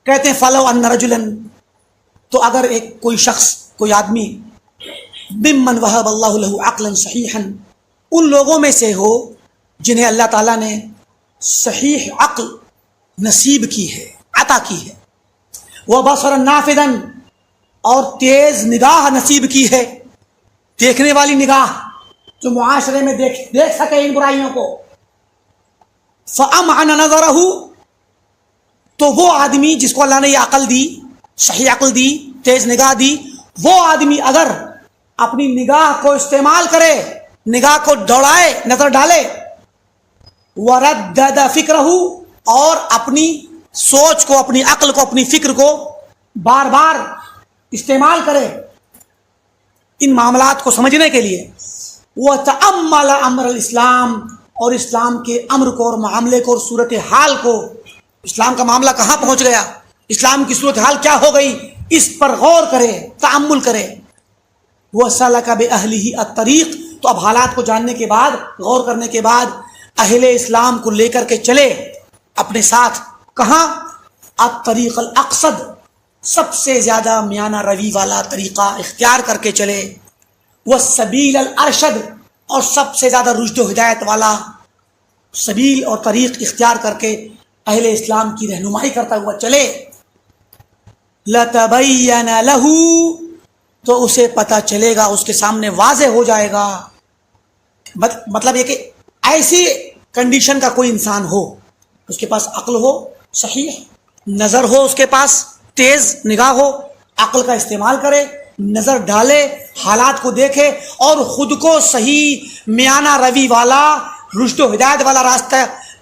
S1: کہتے ہیں فَلَوْ أَنَّ رَجُلًا، تو اگر ایک کوئی شخص، کوئی آدمی، ممن وہب اللہ لہ عقلا صحیحا، ان لوگوں میں سے ہو جنہیں اللہ تعالیٰ نے صحیح عقل نصیب کی ہے، عطا کی ہے. وبصرا نافذا، اور تیز نگاہ نصیب کی ہے، دیکھنے والی نگاہ جو معاشرے میں دیکھ سکے ان برائیوں کو. فأمعن نظرہ، تو وہ آدمی جس کو اللہ نے یہ عقل دی، صحیح عقل دی، تیز نگاہ دی، وہ آدمی اگر اپنی نگاہ کو استعمال کرے، نگاہ کو دوڑائے، نظر ڈالے. وردد فکرہ، اور اپنی سوچ کو، اپنی عقل کو، اپنی فکر کو بار بار استعمال کرے ان معاملات کو سمجھنے کے لیے. وتأمل امر الاسلام، اور اسلام کے امر کو اور معاملے کو اور صورت حال کو، اسلام کا معاملہ کہاں پہنچ گیا، اسلام کی صورت حال کیا ہو گئی، اس پر غور کرے، تأمل کرے. وسلک بأہلہ الطریق، تو اب حالات کو جاننے کے بعد، غور کرنے کے بعد، اہل اسلام کو لے کر کے چلے اپنے ساتھ. کہاں؟ الطریق الاقصد، سب سے زیادہ میانہ روی والا طریقہ اختیار کر کے چلے. والسبیل الارشد، اور سب سے زیادہ رشد و ہدایت والا سبیل اور طریق اختیار کر کے اہل اسلام کی رہنمائی کرتا ہوا چلے. لتبین لہ، تو اسے پتہ چلے گا، اس کے سامنے واضح ہو جائے گا. مطلب یہ کہ ایسی کنڈیشن کا کوئی انسان ہو، اس کے پاس عقل ہو، صحیح نظر ہو، اس کے پاس تیز نگاہ ہو، عقل کا استعمال کرے، نظر ڈالے، حالات کو دیکھے اور خود کو صحیح میانہ روی والا، رشد و ہدایت والا راستہ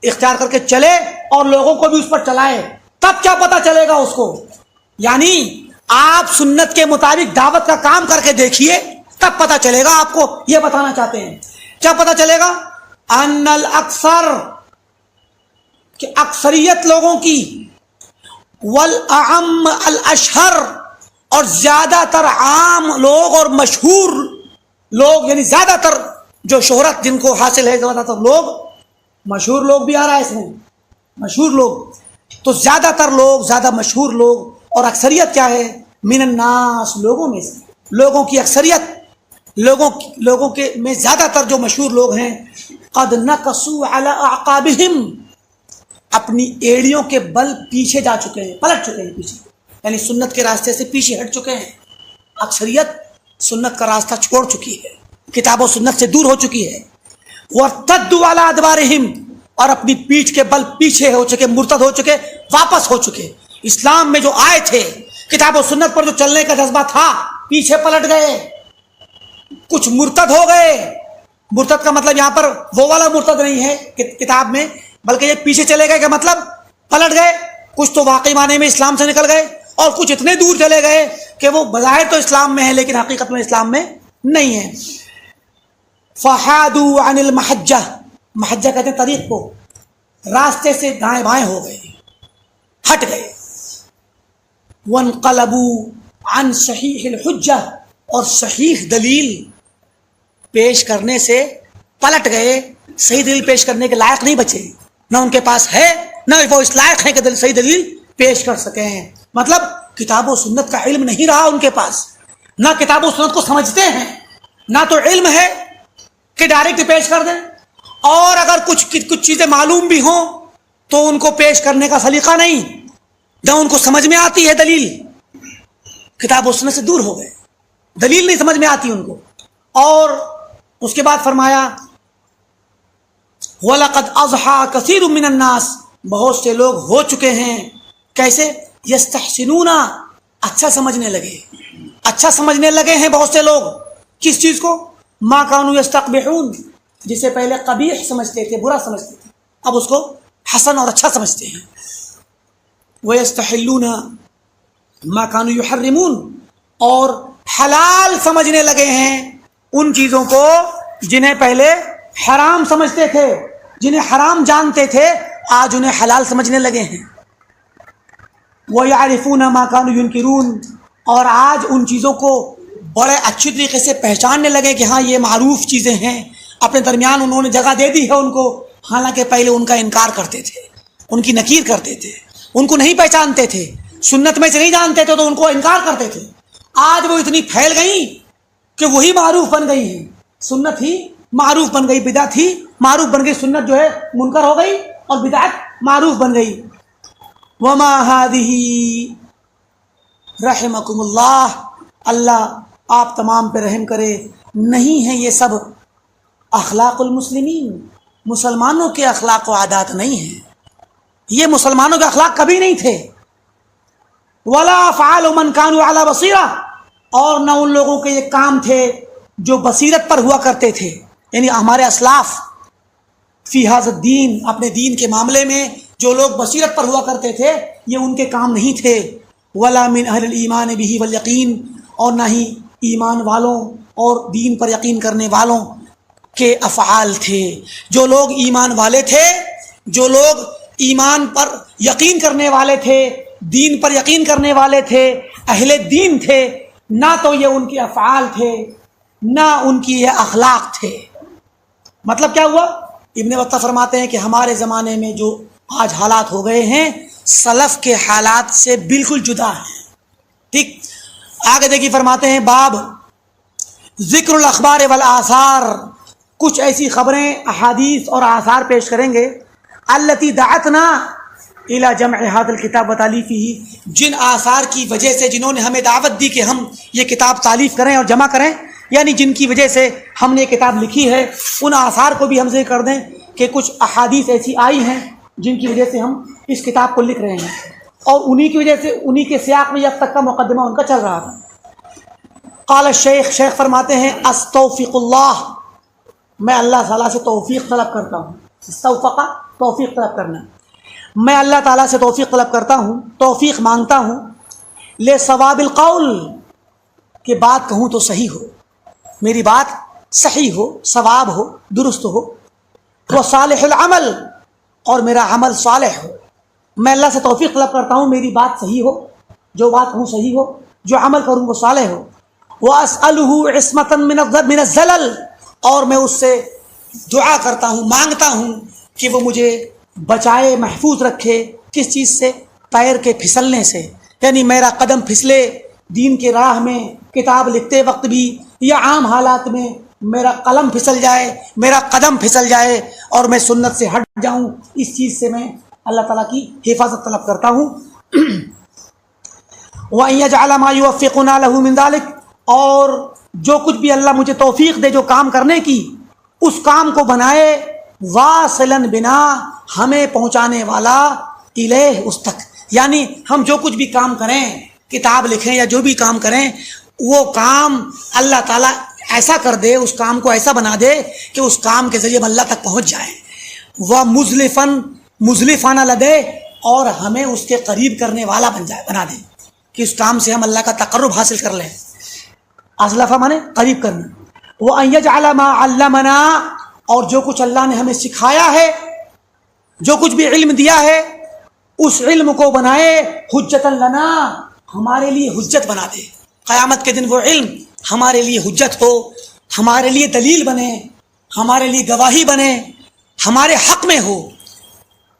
S1: اختیار کر کے چلے اور لوگوں کو بھی اس پر چلائے. تب کیا پتہ چلے گا اس کو؟ یعنی آپ سنت کے مطابق دعوت کا کام کر کے دیکھیے، تب پتہ چلے گا آپ کو. یہ بتانا چاہتے ہیں. کیا پتہ چلے گا؟ ان الاکثر، کہ اکثریت لوگوں کی، والاعم الاشہر، اور زیادہ تر عام لوگ اور مشہور لوگ، یعنی زیادہ تر جو شہرت جن کو حاصل ہے، زیادہ تر لوگ، مشہور لوگ بھی آ رہا ہے اس میں، مشہور لوگ، تو زیادہ تر لوگ، زیادہ مشہور لوگ، اور اکثریت کیا ہے؟ من الناس، لوگوں میں سے، لوگوں کی اکثریت، لوگوں کے میں زیادہ تر جو مشہور لوگ ہیں، قد نکصوا علی اعقابہم، اپنی ایڑیوں کے بل پیچھے جا چکے ہیں، پلٹ چکے ہیں پیچھے، یعنی سنت کے راستے سے پیچھے ہٹ چکے ہیں. اکثریت سنت کا راستہ چھوڑ چکی ہے، کتاب و سنت سے دور ہو چکی ہے. وارتدوا علی ادبارہم، اور اپنی پیٹھ کے بل پیچھے ہو چکے، مرتد ہو چکے، واپس ہو چکے. اسلام میں جو آئے تھے، کتاب و سنت پر جو چلنے کا جذبہ تھا، پیچھے پلٹ گئے، کچھ مرتد ہو گئے. مرتد کا مطلب یہاں پر وہ والا مرتد نہیں ہے کتاب میں، بلکہ یہ پیچھے چلے گئے کا مطلب پلٹ گئے. کچھ تو واقعی معنی میں اسلام سے نکل گئے، اور کچھ اتنے دور چلے گئے کہ وہ بظاہر تو اسلام میں ہے لیکن حقیقت میں اسلام میں نہیں ہے. فحادوا عن المحجہ، محجہ کہتے ہیں طریق کو، راستے سے دائیں بائیں ہو گئے، ہٹ گئے. وانقلبوا عن صحیح الحجہ، اور صحیح دلیل پیش کرنے سے پلٹ گئے. صحیح دلیل پیش کرنے کے لائق نہیں بچے، نہ ان کے پاس ہے، نہ وہ اس لائق ہے کہ صحیح دلیل پیش کر سکیں. مطلب کتاب و سنت کا علم نہیں رہا ان کے پاس، نہ کتاب و سنت کو سمجھتے ہیں، نہ تو علم ہے کہ ڈائریکٹ پیش کر دیں، اور اگر کچھ چیزیں معلوم بھی ہوں تو ان کو پیش کرنے کا سلیقہ نہیں، نہ ان کو سمجھ میں آتی ہے دلیل. کتاب و سنت سے دور ہو گئے، دلیل نہیں سمجھ میں آتی ان کو. اور اس کے بعد فرمایا وَلَقَدْ أَضْحَى كَثِيرٌ مِّنَ النَّاسِ، بہت سے لوگ ہو چکے ہیں کیسے، یستحسنون، اچھا سمجھنے لگے، اچھا سمجھنے لگے ہیں بہت سے لوگ. کس چیز کو؟ ما كانوا يستقبحون، جسے پہلے قبیح سمجھتے تھے، برا سمجھتے تھے، اب اس کو حسن اور اچھا سمجھتے ہیں. وَيَسْتَحِلُّونَ مَا كَانُوا يُحَرِّمُونَ، اور حلال سمجھنے لگے ہیں ان چیزوں کو جنہیں پہلے حرام سمجھتے تھے، جنہیں حرام جانتے تھے آج انہیں حلال سمجھنے لگے ہیں. وَيَعْرِفُونَ مَا كَانُوا يُنْكِرُونَ، اور آج ان چیزوں کو بڑے اچھی طریقے سے پہچاننے لگے کہ ہاں یہ معروف چیزیں ہیں، اپنے درمیان انہوں نے جگہ دے دی ہے ان کو، حالانکہ پہلے ان کا انکار کرتے تھے، ان کی نکیر کرتے تھے، ان کو نہیں پہچانتے تھے، سنت میں سے نہیں جانتے تھے تو ان کو انکار کرتے تھے. آج وہ اتنی پھیل گئیں کہ وہی معروف بن گئی ہیں، سنت ہی معروف بن گئی، بدعت ہی معروف بن گئی، سنت جو ہے منکر ہو گئی اور بدعت معروف بن گئی. وما هذه رحمکم اللہ، اللہ آپ تمام پہ رحم کرے، نہیں ہیں یہ سب اخلاق المسلمین، مسلمانوں کے اخلاق و عادات نہیں ہیں، یہ مسلمانوں کے اخلاق کبھی نہیں تھے. ولا افعال من كانوا على بصیرہ، اور نہ ان لوگوں کے یہ کام تھے جو بصیرت پر ہوا کرتے تھے، یعنی ہمارے اسلاف فی ھذا الدین، اپنے دین کے معاملے میں جو لوگ بصیرت پر ہوا کرتے تھے یہ ان کے کام نہیں تھے. ولا من اہل الایمان به والیقین، اور نہ ہی ایمان والوں اور دین پر یقین کرنے والوں کے افعال تھے. جو لوگ ایمان والے تھے، جو لوگ ایمان پر یقین کرنے والے تھے، دین پر یقین کرنے والے تھے، اہل دین تھے، نہ تو یہ ان کے افعال تھے نہ ان کی یہ اخلاق تھے. مطلب کیا ہوا؟ ابن بطہ فرماتے ہیں کہ ہمارے زمانے میں جو آج حالات ہو گئے ہیں سلف کے حالات سے بالکل جدا ہیں. ٹھیک، آگے دیکھیے فرماتے ہیں باب ذکر الاخبار والآثار، کچھ ایسی خبریں، احادیث اور آثار پیش کریں گے التی دعتنا الی جمع ھذا الکتاب وتالیفہ، جن آثار کی وجہ سے جنہوں نے ہمیں دعوت دی کہ ہم یہ کتاب تالیف کریں اور جمع کریں، یعنی جن کی وجہ سے ہم نے یہ کتاب لکھی ہے، ان آثار کو بھی ہم ذکر کر دیں کہ کچھ احادیث ایسی آئی ہیں جن کی وجہ سے ہم اس کتاب کو لکھ رہے ہیں، اور انہی کی وجہ سے انہی کے سیاق میں اب تک کا مقدمہ ان کا چل رہا تھا. قال الشیخ، شیخ فرماتے ہیں استوفق اللہ، میں اللہ تعالیٰ سے توفیق طلب کرتا ہوں. استوفق، توفیق طلب کرنا، میں اللہ تعالیٰ سے توفیق طلب کرتا ہوں، توفیق مانگتا ہوں. لے ثواب القول، کہ بات کہوں تو صحیح ہو، میری بات صحیح ہو، ثواب ہو، درست ہو. وہ صالح العمل، اور میرا عمل صالح ہو. میں اللہ سے توفیق طلب کرتا ہوں میری بات صحیح ہو، جو بات کہوں صحیح ہو، جو عمل کروں وہ صالح ہو. وَأَسْأَلُهُ عِصْمَةً مِنَ الزَّلَلِ، اور میں اس سے دعا کرتا ہوں، مانگتا ہوں کہ وہ مجھے بچائے، محفوظ رکھے. کس چیز سے؟ پیر کے پھسلنے سے، یعنی میرا قدم پھسلے دین کے راہ میں، کتاب لکھتے وقت بھی یا عام حالات میں میرا قلم پھسل جائے، میرا قدم پھسل جائے اور میں سنت سے ہٹ جاؤں، اس چیز سے میں اللہ تعالیٰ کی حفاظت طلب کرتا ہوں. وَأَن يَجْعَلَ مَا يُوَفِّقُنَا لَهُ مِن ذَلِكَ، اور جو کچھ بھی اللہ مجھے توفیق دے جو کام کرنے کی، اس کام کو بنائے واصلاً بنا، ہمیں پہنچانے والا الیہ، اس تک. یعنی ہم جو کچھ بھی کام کریں، کتاب لکھیں یا جو بھی کام کریں، وہ کام اللہ تعالیٰ ایسا کر دے، اس کام کو ایسا بنا دے کہ اس کام کے ذریعے ہم اللہ تک پہنچ جائیں. وہ مزلفانہ لدے، اور ہمیں اس کے قریب کرنے والا بنا دے کہ اس کام سے ہم اللہ کا تقرب حاصل کر لیں. ازلفہ مانے قریب کرنا. وَأَن يَجْعَلَ مَا عَلَّمَنَا، اور جو کچھ اللہ نے ہمیں سکھایا ہے، جو کچھ بھی علم دیا ہے، اس علم کو بنائے حجتاً لنا، ہمارے لیے حجت بنا دے. قیامت کے دن وہ علم ہمارے لیے حجت ہو، ہمارے لیے دلیل بنے، ہمارے لیے گواہی بنے، ہمارے حق میں ہو.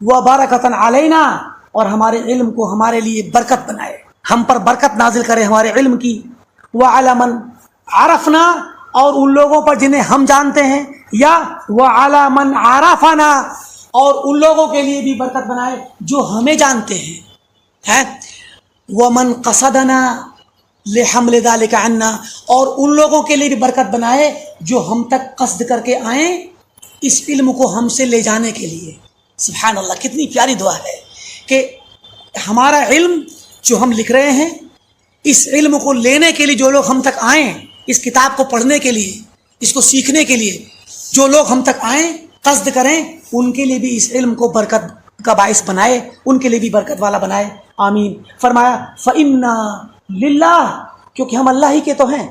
S1: وَبَرَكَةً عَلَيْنَا، اور ہمارے علم کو ہمارے لیے برکت بنائے، ہم پر برکت نازل کرے ہمارے علم کی. وَعَلَى مَنْ عَرَفْنَا، اور ان لوگوں پر جنہیں ہم جانتے ہیں، یا وَعَلَى مَنْ عَرَفَنَا، اور ان لوگوں کے لیے بھی برکت بنائے جو ہمیں جانتے ہیں. وَمَنْ قَصَدَنَا لِحَمْلِ ذَلِكَ عَنَّا، اور ان لوگوں کے لیے بھی برکت بنائے جو ہم تک قصد کر کے آئیں اس علم کو ہم سے لے جانے کے لیے. سبحان اللہ، کتنی پیاری دعا ہے کہ ہمارا علم جو ہم لکھ رہے ہیں، اس علم کو لینے کے لیے جو لوگ ہم تک آئیں، اس کتاب کو پڑھنے کے لیے، اس کو سیکھنے کے لیے جو لوگ ہم تک آئیں، قصد کریں، ان کے لیے بھی اس علم کو برکت کا باعث بنائے، ان کے لیے بھی برکت والا بنائے. آمین. فرمایا فَإِنَّا لِلَّهِ، کیونکہ ہم اللہ ہی کے تو ہیں،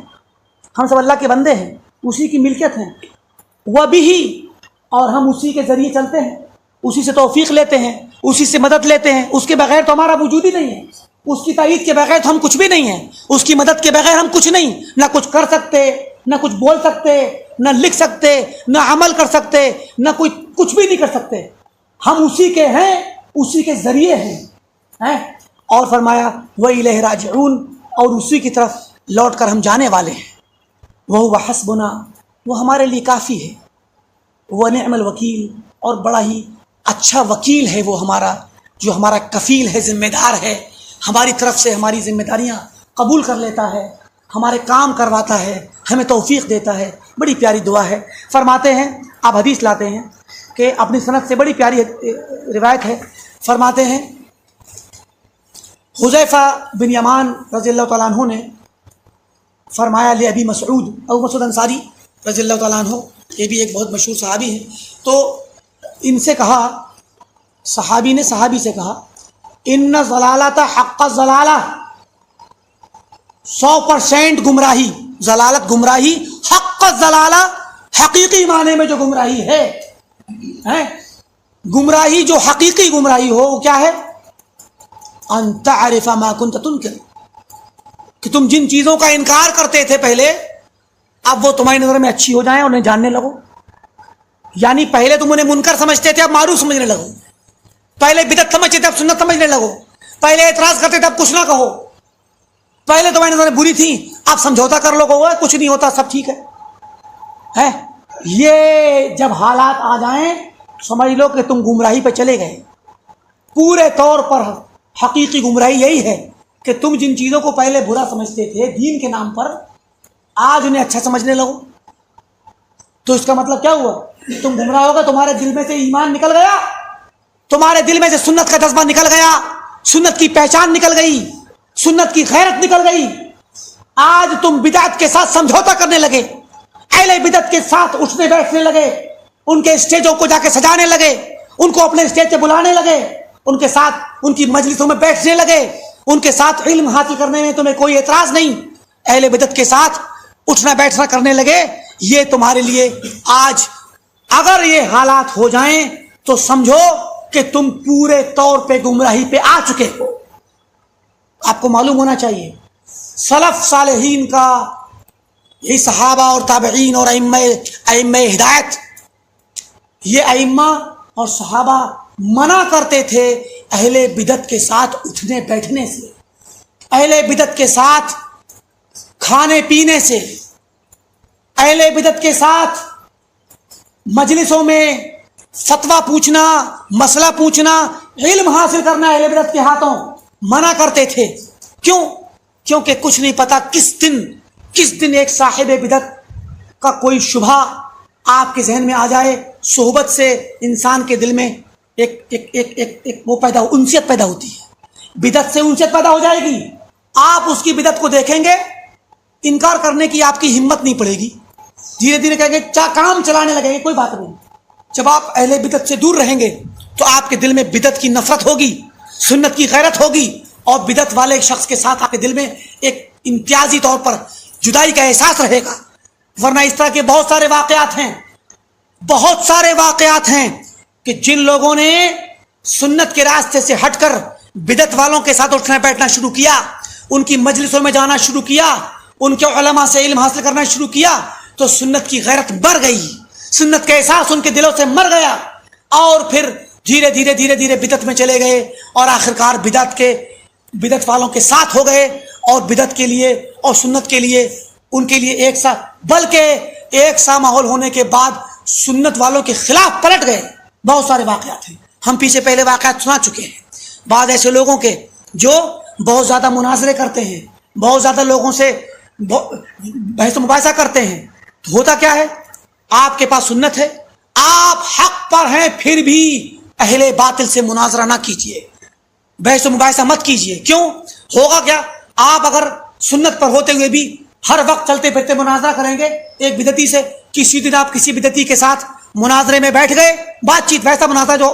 S1: ہم سب اللہ کے بندے ہیں، اسی کی ملکیت ہیں. وَبِهِ، اور ہم اسی کے ذریعے چلتے ہیں، اسی سے توفیق لیتے ہیں، اسی سے مدد لیتے ہیں. اس کے بغیر تو ہمارا وجود ہی نہیں ہے، اس کی تائید کے بغیر تو ہم کچھ بھی نہیں ہیں، اس کی مدد کے بغیر ہم کچھ نہیں، نہ کچھ کر سکتے، نہ کچھ بول سکتے، نہ لکھ سکتے، نہ عمل کر سکتے، نہ کوئی کچھ بھی نہیں کر سکتے. ہم اسی کے ہیں، اسی کے ذریعے ہیں. اور فرمایا وَإِلَيْهِ رَاجِعُونَ، اور اسی کی طرف لوٹ کر ہم جانے والے ہیں. وَهُوَ حَسْبُنَا، وہ ہمارے لیے کافی ہے. وَنِعْمَ الْوَكِيلُ، اور بڑا ہی اچھا وکیل ہے وہ ہمارا، جو ہمارا کفیل ہے، ذمہ دار ہے، ہماری طرف سے ہماری ذمہ داریاں قبول کر لیتا ہے، ہمارے کام کرواتا ہے، ہمیں توفیق دیتا ہے. بڑی پیاری دعا ہے. فرماتے ہیں، آپ حدیث لاتے ہیں کہ اپنی سند سے بڑی پیاری روایت ہے. فرماتے ہیں حذیفہ بن یمان رضی اللہ تعالیٰ عنہ نے فرمایا لابی مسعود، ابو مسعود انصاری رضی اللہ تعالیٰ عنہ، یہ بھی ایک بہت مشہور صحابی ہیں. تو ان سے کہا، صحابی نے صحابی سے کہا، ان ضلالت حق ضلالہ، 100% گمراہی، ضلالت گمراہی، حق ضلالہ حقیقی معنی میں جو گمراہی ہے، گمراہی جو حقیقی گمراہی ہو وہ کیا ہے؟ ان تعرف ما كنت تنکر، کہ تم جن چیزوں کا انکار کرتے تھے پہلے، اب وہ تمہاری نظر میں اچھی ہو جائیں اور انہیں جاننے لگو. یعنی پہلے تم انہیں منکر سمجھتے تھے، اب معروف سمجھنے لگو. پہلے بدعت سمجھتے تھے، اب سنت سمجھنے لگو. پہلے اعتراض کرتے تھے، اب کچھ نہ کہو. پہلے تمہاری نظر بری تھی، اب سمجھوتا کر لو، کچھ نہیں ہوتا، سب ٹھیک ہے. یہ جب حالات آ جائیں سمجھ لو کہ تم گمراہی پہ چلے گئے. پورے طور پر حقیقی گمراہی یہی ہے کہ تم جن چیزوں کو پہلے برا سمجھتے تھے دین کے نام پر، آج انہیں اچھا سمجھنے لگو. تو اس کا مطلب کیا ہوا؟ تم گمراہ ہوگا، تمہارے دل میں سے ایمان نکل گیا، تمہارے دل میں سے سنت کا جذبہ نکل گیا، سنت کی پہچان نکل گئی، سنت کی غیرت نکل گئی. آج تم بدعت کے ساتھ سمجھوتا کرنے لگے، اہل بدعت کے ساتھ اٹھنے بیٹھنے لگے، ان کے اسٹیجوں کو جا کے سجانے لگے، ان کو اپنے اسٹیج پہ بلانے لگے، ان کے ساتھ ان کی مجلسوں میں بیٹھنے لگے، ان کے ساتھ علم حاصل کرنے میں تمہیں کوئی اعتراض نہیں، اہل بدعت کے ساتھ اٹھنا بیٹھنا کرنے لگے. یہ تمہارے لیے آج اگر یہ حالات ہو جائیں تو سمجھو کہ تم پورے طور پہ گمراہی پہ آ چکے ہو. آپ کو معلوم ہونا چاہیے سلف صالحین کا، یہ صحابہ اور تابعین اور ائمہ ہدایت، یہ ائمہ اور صحابہ منع کرتے تھے اہل بدعت کے ساتھ اٹھنے بیٹھنے سے، اہل بدعت کے ساتھ کھانے پینے سے، اہل بدعت کے ساتھ مجلسوں میں فتویٰ پوچھنا، مسئلہ پوچھنا، علم حاصل کرنا اہل بدعت کے ہاتھوں منع کرتے تھے. کیوں؟ کیونکہ کچھ نہیں پتا کس دن جس دن ایک صاحب بدعت کا کوئی شبہ آپ کے ذہن میں آ جائے، صحبت سے انسان کے دل میں ایک وہ انسیت پیدا ہوتی ہے، بدعت سے انسیت پیدا ہو جائے گی. آپ اس کی بدعت کو دیکھیں گے، انکار کرنے کی آپ کی ہمت نہیں پڑے گی، دھیرے دھیرے کہیں گے کام چلانے لگیں گے، کوئی بات نہیں. جب آپ اہل بدعت سے دور رہیں گے تو آپ کے دل میں بدعت کی نفرت ہوگی، سنت کی غیرت ہوگی، اور بدعت والے ایک شخص کے ساتھ آپ کے دل میں ایک امتیازی طور پر جدائی کا احساس رہے گا. ورنہ اس طرح کے بہت سارے واقعات ہیں کہ جن لوگوں نے سنت کے راستے سے ہٹ کر بدعت والوں کے ساتھ اٹھنا بیٹھنا شروع کیا، ان کی مجلسوں میں جانا شروع کیا، ان کے علماء سے علم حاصل کرنا شروع کیا، تو سنت کی غیرت مر گئی، سنت کا احساس ان کے دلوں سے مر گیا، اور پھر دھیرے دھیرے بدعت میں چلے گئے، اور آخرکار بدعت والوں کے ساتھ ہو گئے، اور بدعت کے لیے اور سنت کے لیے ان کے لیے ایک سا ماحول ہونے کے بعد سنت والوں کے خلاف پلٹ گئے. بہت سارے واقعات ہیں، ہم پیچھے پہلے واقعات سنا چکے ہیں. بعض ایسے لوگوں کے جو بہت زیادہ مناظرے کرتے ہیں، بہت زیادہ لوگوں سے بحث و مباحثہ کرتے ہیں. تو ہوتا کیا ہے؟ آپ کے پاس سنت ہے، آپ حق پر ہیں، پھر بھی اہل باطل سے مناظرہ نہ کیجیے، بحث و مباحثہ مت کیجیے. کیوں؟ ہوگا کیا؟ آپ اگر سنت پر ہوتے ہوئے بھی ہر وقت چلتے پھرتے مناظرہ کریں گے ایک بدعتی سے، کسی دن آپ کسی بدعتی کے ساتھ مناظرے میں بیٹھ گئے، بات چیت ویسا مناظرہ جو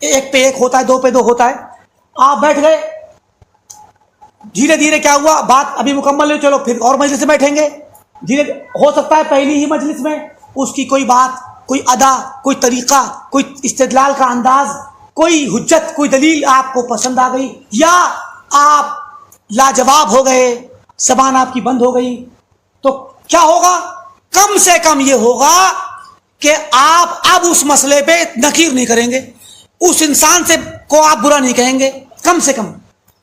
S1: 1 پہ 1 ہوتا ہے، 2 پہ 2 ہوتا ہے، آپ بیٹھ گئے، دھیرے دھیرے کیا ہوا، بات ابھی مکمل نہیں، چلو پھر اور مجلس میں بیٹھیں گے. دھیرے ہو سکتا ہے پہلی ہی مجلس میں اس کی کوئی بات، کوئی ادا، کوئی طریقہ، کوئی استدلال کا انداز، کوئی حجت، کوئی دلیل آپ کو پسند آ گئی، یا آپ لاجواب ہو گئے، زبان آپ کی بند ہو گئی. تو کیا ہوگا؟ کم سے کم یہ ہوگا کہ آپ اب اس مسئلے پہ نکیر نہیں کریں گے، اس انسان سے کو آپ برا نہیں کہیں گے، کم سے کم.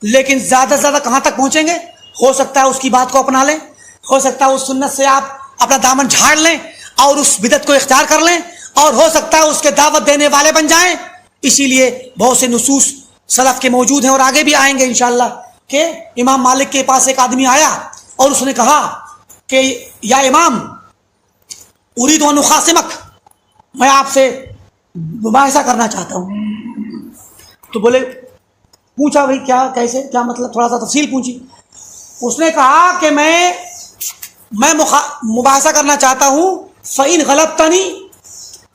S1: لیکن زیادہ سے زیادہ کہاں تک پہنچیں گے؟ ہو سکتا ہے اس کی بات کو اپنا لیں، ہو سکتا ہے اس سنت سے آپ اپنا دامن جھاڑ لیں اور اس بدعت کو اختیار کر لیں، اور ہو سکتا ہے اس کے دعوت دینے والے بن جائیں. اسی لیے بہت سے نصوص سلف کے موجود ہیں، اور آگے بھی آئیں گے انشاءاللہ، کہ امام مالک کے پاس ایک آدمی آیا اور اس نے کہا کہ یا امام اريد ان اخاصمک، میں آپ سے مباحثہ کرنا چاہتا ہوں. تو بولے، پوچھا بھائی کیا، کیسے، کیا مطلب، تھوڑا سا تفصیل پوچھی. اس نے کہا کہ میں مباحثہ کرنا چاہتا ہوں، فَإِنْ غَلَبْتَنِي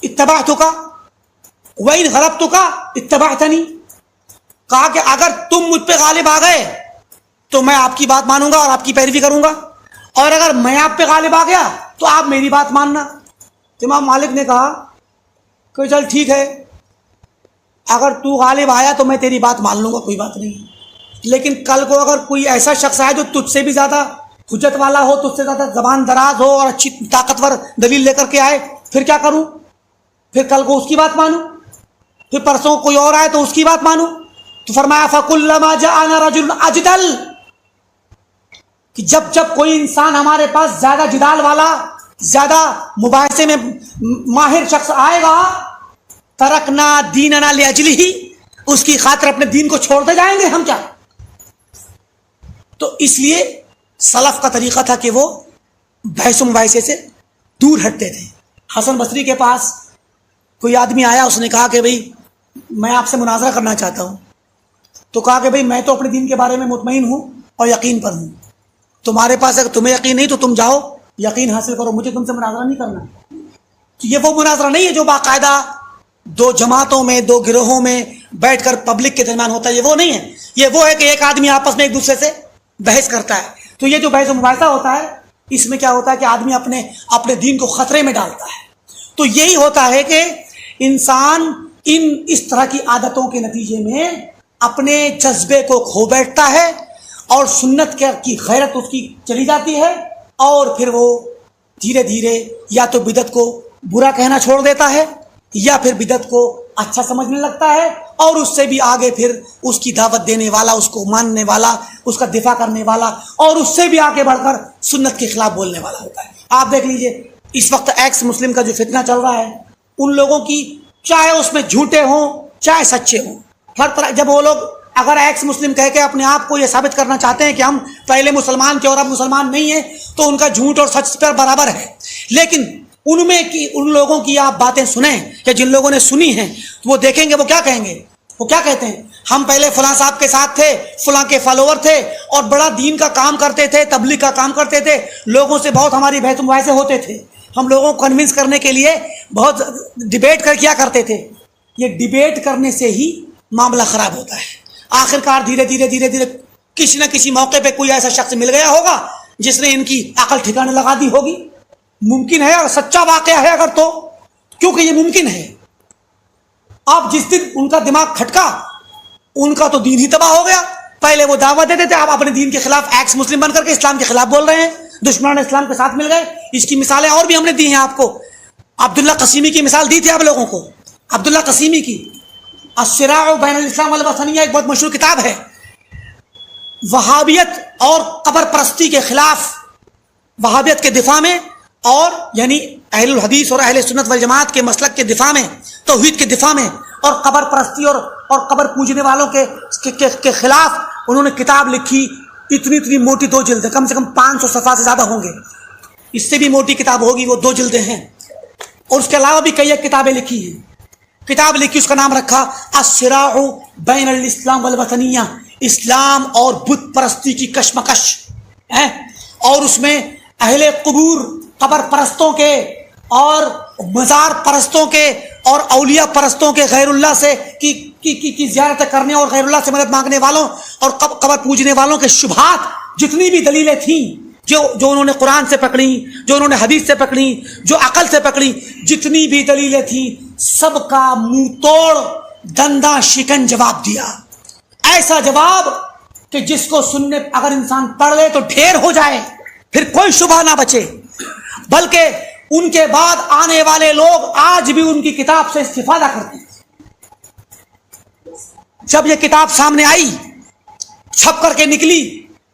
S1: اتَّبَعْتُكَ وَإِنْ غَلَبْتُكَ اتَّبَعْتَنِي. کہا کہ اگر تم مجھ پہ غالب آ گئے تو میں آپ کی بات مانوں گا اور آپ کی پیروی کروں گا، اور اگر میں آپ پہ غالب آ گیا تو آپ میری بات ماننا. امام مالک نے کہا کہ چل ٹھیک ہے، اگر تو غالب آیا تو میں تیری بات مان لوں گا، کوئی بات نہیں. لیکن کل کو اگر کوئی ایسا شخص آئے جو تجھ سے بھی زیادہ حجت والا ہو، تجھ سے زیادہ زبان دراز ہو اور اچھی طاقتور دلیل لے کر کے آئے، پھر کیا کروں؟ پھر کل کو اس کی بات مانوں، پھر پرسوں کوئی اور آئے تو اس کی بات مانوں. تو فرمایا فَكُلَّمَا جَاءَنَا رَجُلٌ أَجْدَلٌ، کہ جب کوئی انسان ہمارے پاس زیادہ جدال والا، زیادہ مباحثے میں ماہر شخص آئے گا، ترکنا دیننا لأجلہ، اس کی خاطر اپنے دین کو چھوڑتے جائیں گے ہم. کیا؟ تو اس لیے سلف کا طریقہ تھا کہ وہ بحث و مباحثے سے دور ہٹتے تھے. حسن بصری کے پاس کوئی آدمی آیا، اس نے کہا کہ بھئی میں آپ سے مناظرہ کرنا چاہتا ہوں. تو کہا کہ بھئی میں تو اپنے دین کے بارے میں مطمئن ہوں اور یقین پر ہوں، تمہارے پاس اگر تمہیں یقین نہیں تو تم جاؤ یقین حاصل کرو، مجھے تم سے مناظرہ نہیں کرنا. تو یہ وہ مناظرہ نہیں ہے جو باقاعدہ 2 جماعتوں میں، 2 گروہوں میں بیٹھ کر پبلک کے درمیان ہوتا ہے، یہ وہ نہیں ہے. یہ وہ ہے کہ ایک آدمی آپس میں ایک دوسرے سے بحث کرتا ہے. تو یہ جو بحث و مباحثہ ہوتا ہے، اس میں کیا ہوتا ہے کہ آدمی اپنے دین کو خطرے میں ڈالتا ہے. تو یہی ہوتا ہے کہ انسان اس طرح کی عادتوں کے نتیجے میں اپنے جذبے کو کھو بیٹھتا ہے، اور سنت کی غیرت اس کی چلی جاتی ہے، اور پھر وہ دھیرے دھیرے یا تو بدعت کو برا کہنا چھوڑ دیتا ہے، یا پھر بدعت کو اچھا سمجھنے لگتا ہے، اور اس سے بھی آگے پھر اس کی دعوت دینے والا، اس کو ماننے والا، اس کا دفاع کرنے والا، اور اس سے بھی آگے بڑھ کر سنت کے خلاف بولنے والا ہوتا ہے. آپ دیکھ لیجئے اس وقت ایکس مسلم کا جو فتنہ چل رہا ہے، ان لوگوں کی چاہے اس میں جھوٹے ہوں چاہے سچے ہوں، ہر طرح جب وہ لوگ اگر ایکس مسلم کہہ کے اپنے آپ کو یہ ثابت کرنا چاہتے ہیں کہ ہم پہلے مسلمان تھے اور اب مسلمان نہیں ہیں تو ان کا جھوٹ اور سچ پر برابر ہے. لیکن ان لوگوں کی آپ باتیں سنیں کہ جن لوگوں نے سنی ہیں تو وہ دیکھیں گے وہ کیا کہیں گے. وہ کیا کہتے ہیں, ہم پہلے فلاں صاحب کے ساتھ تھے, فلاں کے فالوور تھے اور بڑا دین کا کام کرتے تھے, تبلیغ کا کام کرتے تھے, لوگوں سے بہت ہماری بحث مباحثے ہوتے تھے, ہم لوگوں کو کنونس کرنے کے لیے بہت ڈیبیٹ کیا کرتے تھے. یہ ڈیبیٹ کرنے سے ہی معاملہ خراب ہوتا ہے. آخرکار دھیرے دھیرے کسی نہ کسی موقع پہ کوئی ایسا شخص مل گیا ہوگا جس نے ان کی عقل ٹھکانے لگا دی ہوگی. ممکن ہے, اور سچا واقعہ ہے اگر تو, کیونکہ یہ ممکن ہے. آپ جس دن ان کا دماغ کھٹکا ان کا تو دین ہی تباہ ہو گیا. پہلے وہ دعوت دیتے تھے, آپ اپنے دین کے خلاف ایکس مسلم بن کر کے اسلام کے خلاف بول رہے ہیں, دشمنان اسلام کے ساتھ مل گئے. اس کی مثالیں اور بھی ہم نے دی ہیں آپ کو. عبداللہ قسیمی کی مثال دی تھی آپ لوگوں کو, عبداللہ قسیمی کی الصراع بین الاسلام والوطنیہ ایک بہت مشہور کتاب ہے. وہابیت اور قبر پرستی کے خلاف, وہابیت کے دفاع میں, اور یعنی اہل الحدیث اور اہل سنت والجماعت کے مسلک کے دفاع میں, توحید کے دفاع میں, اور قبر پرستی اور قبر پوجنے والوں کے خلاف انہوں نے کتاب لکھی. اتنی موٹی 2 جلدیں, کم سے کم 500 صفحات سے زیادہ ہوں گے. اس سے بھی موٹی کتاب ہوگی, وہ 2 جلدیں ہیں. اور اس کے علاوہ بھی کئی ایک کتابیں لکھی ہیں. کتاب لکھی, اس کا نام رکھا الصراع بین الاسلام والوطنیہ, اسلام اور بت پرستی کی کشمکش. اور اس میں اہل قبور, قبر پرستوں کے اور مزار پرستوں کے اور اولیاء پرستوں کے, غیر اللہ سے کی زیارت کرنے اور غیر اللہ سے مدد مانگنے والوں اور قبر پوجنے والوں کے شبہات, جتنی بھی دلیلیں تھیں جو انہوں نے قرآن سے پکڑی, جو انہوں نے حدیث سے پکڑی, جو عقل سے پکڑی, جتنی بھی دلیلیں تھیں سب کا منہ توڑ دنداں شکن جواب دیا. ایسا جواب کہ جس کو سننے اگر انسان پڑھ لے تو ڈھیر ہو جائے, پھر کوئی شبہ نہ بچے. بلکہ ان کے بعد آنے والے لوگ آج بھی ان کی کتاب سے استفادہ کرتے ہیں. جب یہ کتاب سامنے آئی, چھپ کر کے نکلی,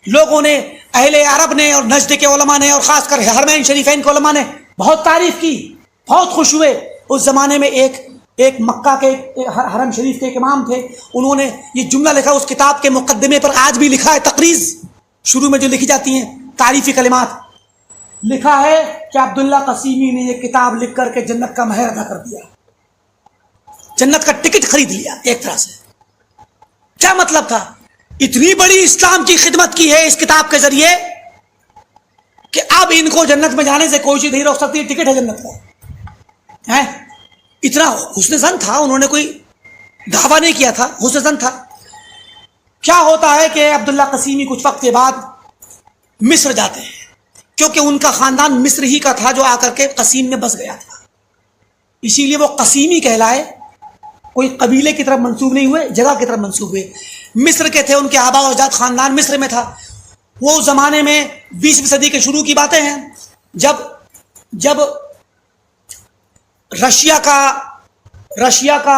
S1: لوگوں نے, اہل عرب نے اور نجد کے علماء نے اور خاص کر حرمین شریفین کے علماء نے بہت تعریف کی, بہت خوش ہوئے. اس زمانے میں ایک مکہ کے حرم شریف کے ایک امام تھے, انہوں نے یہ جملہ لکھا اس کتاب کے مقدمے پر, آج بھی لکھا ہے, تقریض شروع میں جو لکھی جاتی ہیں تعریفی کلمات, لکھا ہے کہ عبداللہ قسیمی نے یہ کتاب لکھ کر کے جنت کا مہر ادا کر دیا, جنت کا ٹکٹ خرید لیا ایک طرح سے. کیا مطلب تھا؟ اتنی بڑی اسلام کی خدمت کی ہے اس کتاب کے ذریعے کہ اب ان کو جنت میں جانے سے کوئی چیز نہیں روک سکتی, ٹکٹ ہے جنت کا. اتنا حسن ظن تھا, انہوں نے کوئی دعویٰ نہیں کیا تھا, حسن ظن تھا. کیا ہوتا ہے کہ عبداللہ قسیمی کچھ وقت کے بعد مصر جاتے ہیں, کیونکہ ان کا خاندان مصر ہی کا تھا جو آ کر کے قسیم میں بس گیا تھا, اسی لیے وہ قسیمی کہلائے. کوئی قبیلے کی طرف منسوب نہیں ہوئے, جگہ کی طرف منسوب ہوئے. مصر کے تھے, ان کے آبا و اجداد خاندان مصر میں تھا. وہ زمانے میں 20ویں صدی کے شروع کی باتیں ہیں, جب رشیا کا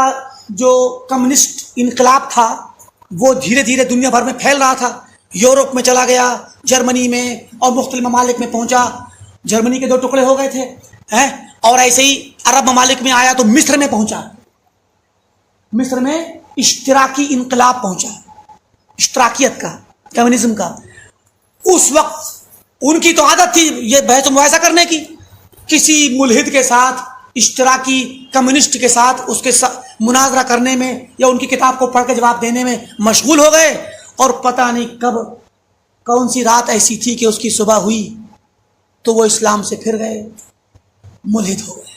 S1: جو کمیونسٹ انقلاب تھا وہ دھیرے دھیرے دنیا بھر میں پھیل رہا تھا. یورپ میں چلا گیا, جرمنی میں اور مختلف ممالک میں پہنچا. جرمنی کے 2 ٹکڑے ہو گئے تھے, اور ایسے ہی عرب ممالک میں آیا تو مصر میں پہنچا. مصر میں اشتراکی انقلاب پہنچا, اشتراکیت کا, کمیونزم کا. اس وقت ان کی تو عادت تھی یہ بحث و مباحثہ کرنے کی, کسی ملحد کے ساتھ, اشتراکی کمیونسٹ کے ساتھ اس کے مناظرہ کرنے میں یا ان کی کتاب کو پڑھ کے جواب دینے میں مشغول ہو گئے. اور پتہ نہیں کب کون سی رات ایسی تھی کہ اس کی صبح ہوئی تو وہ اسلام سے پھر گئے, ملحد ہو گئے.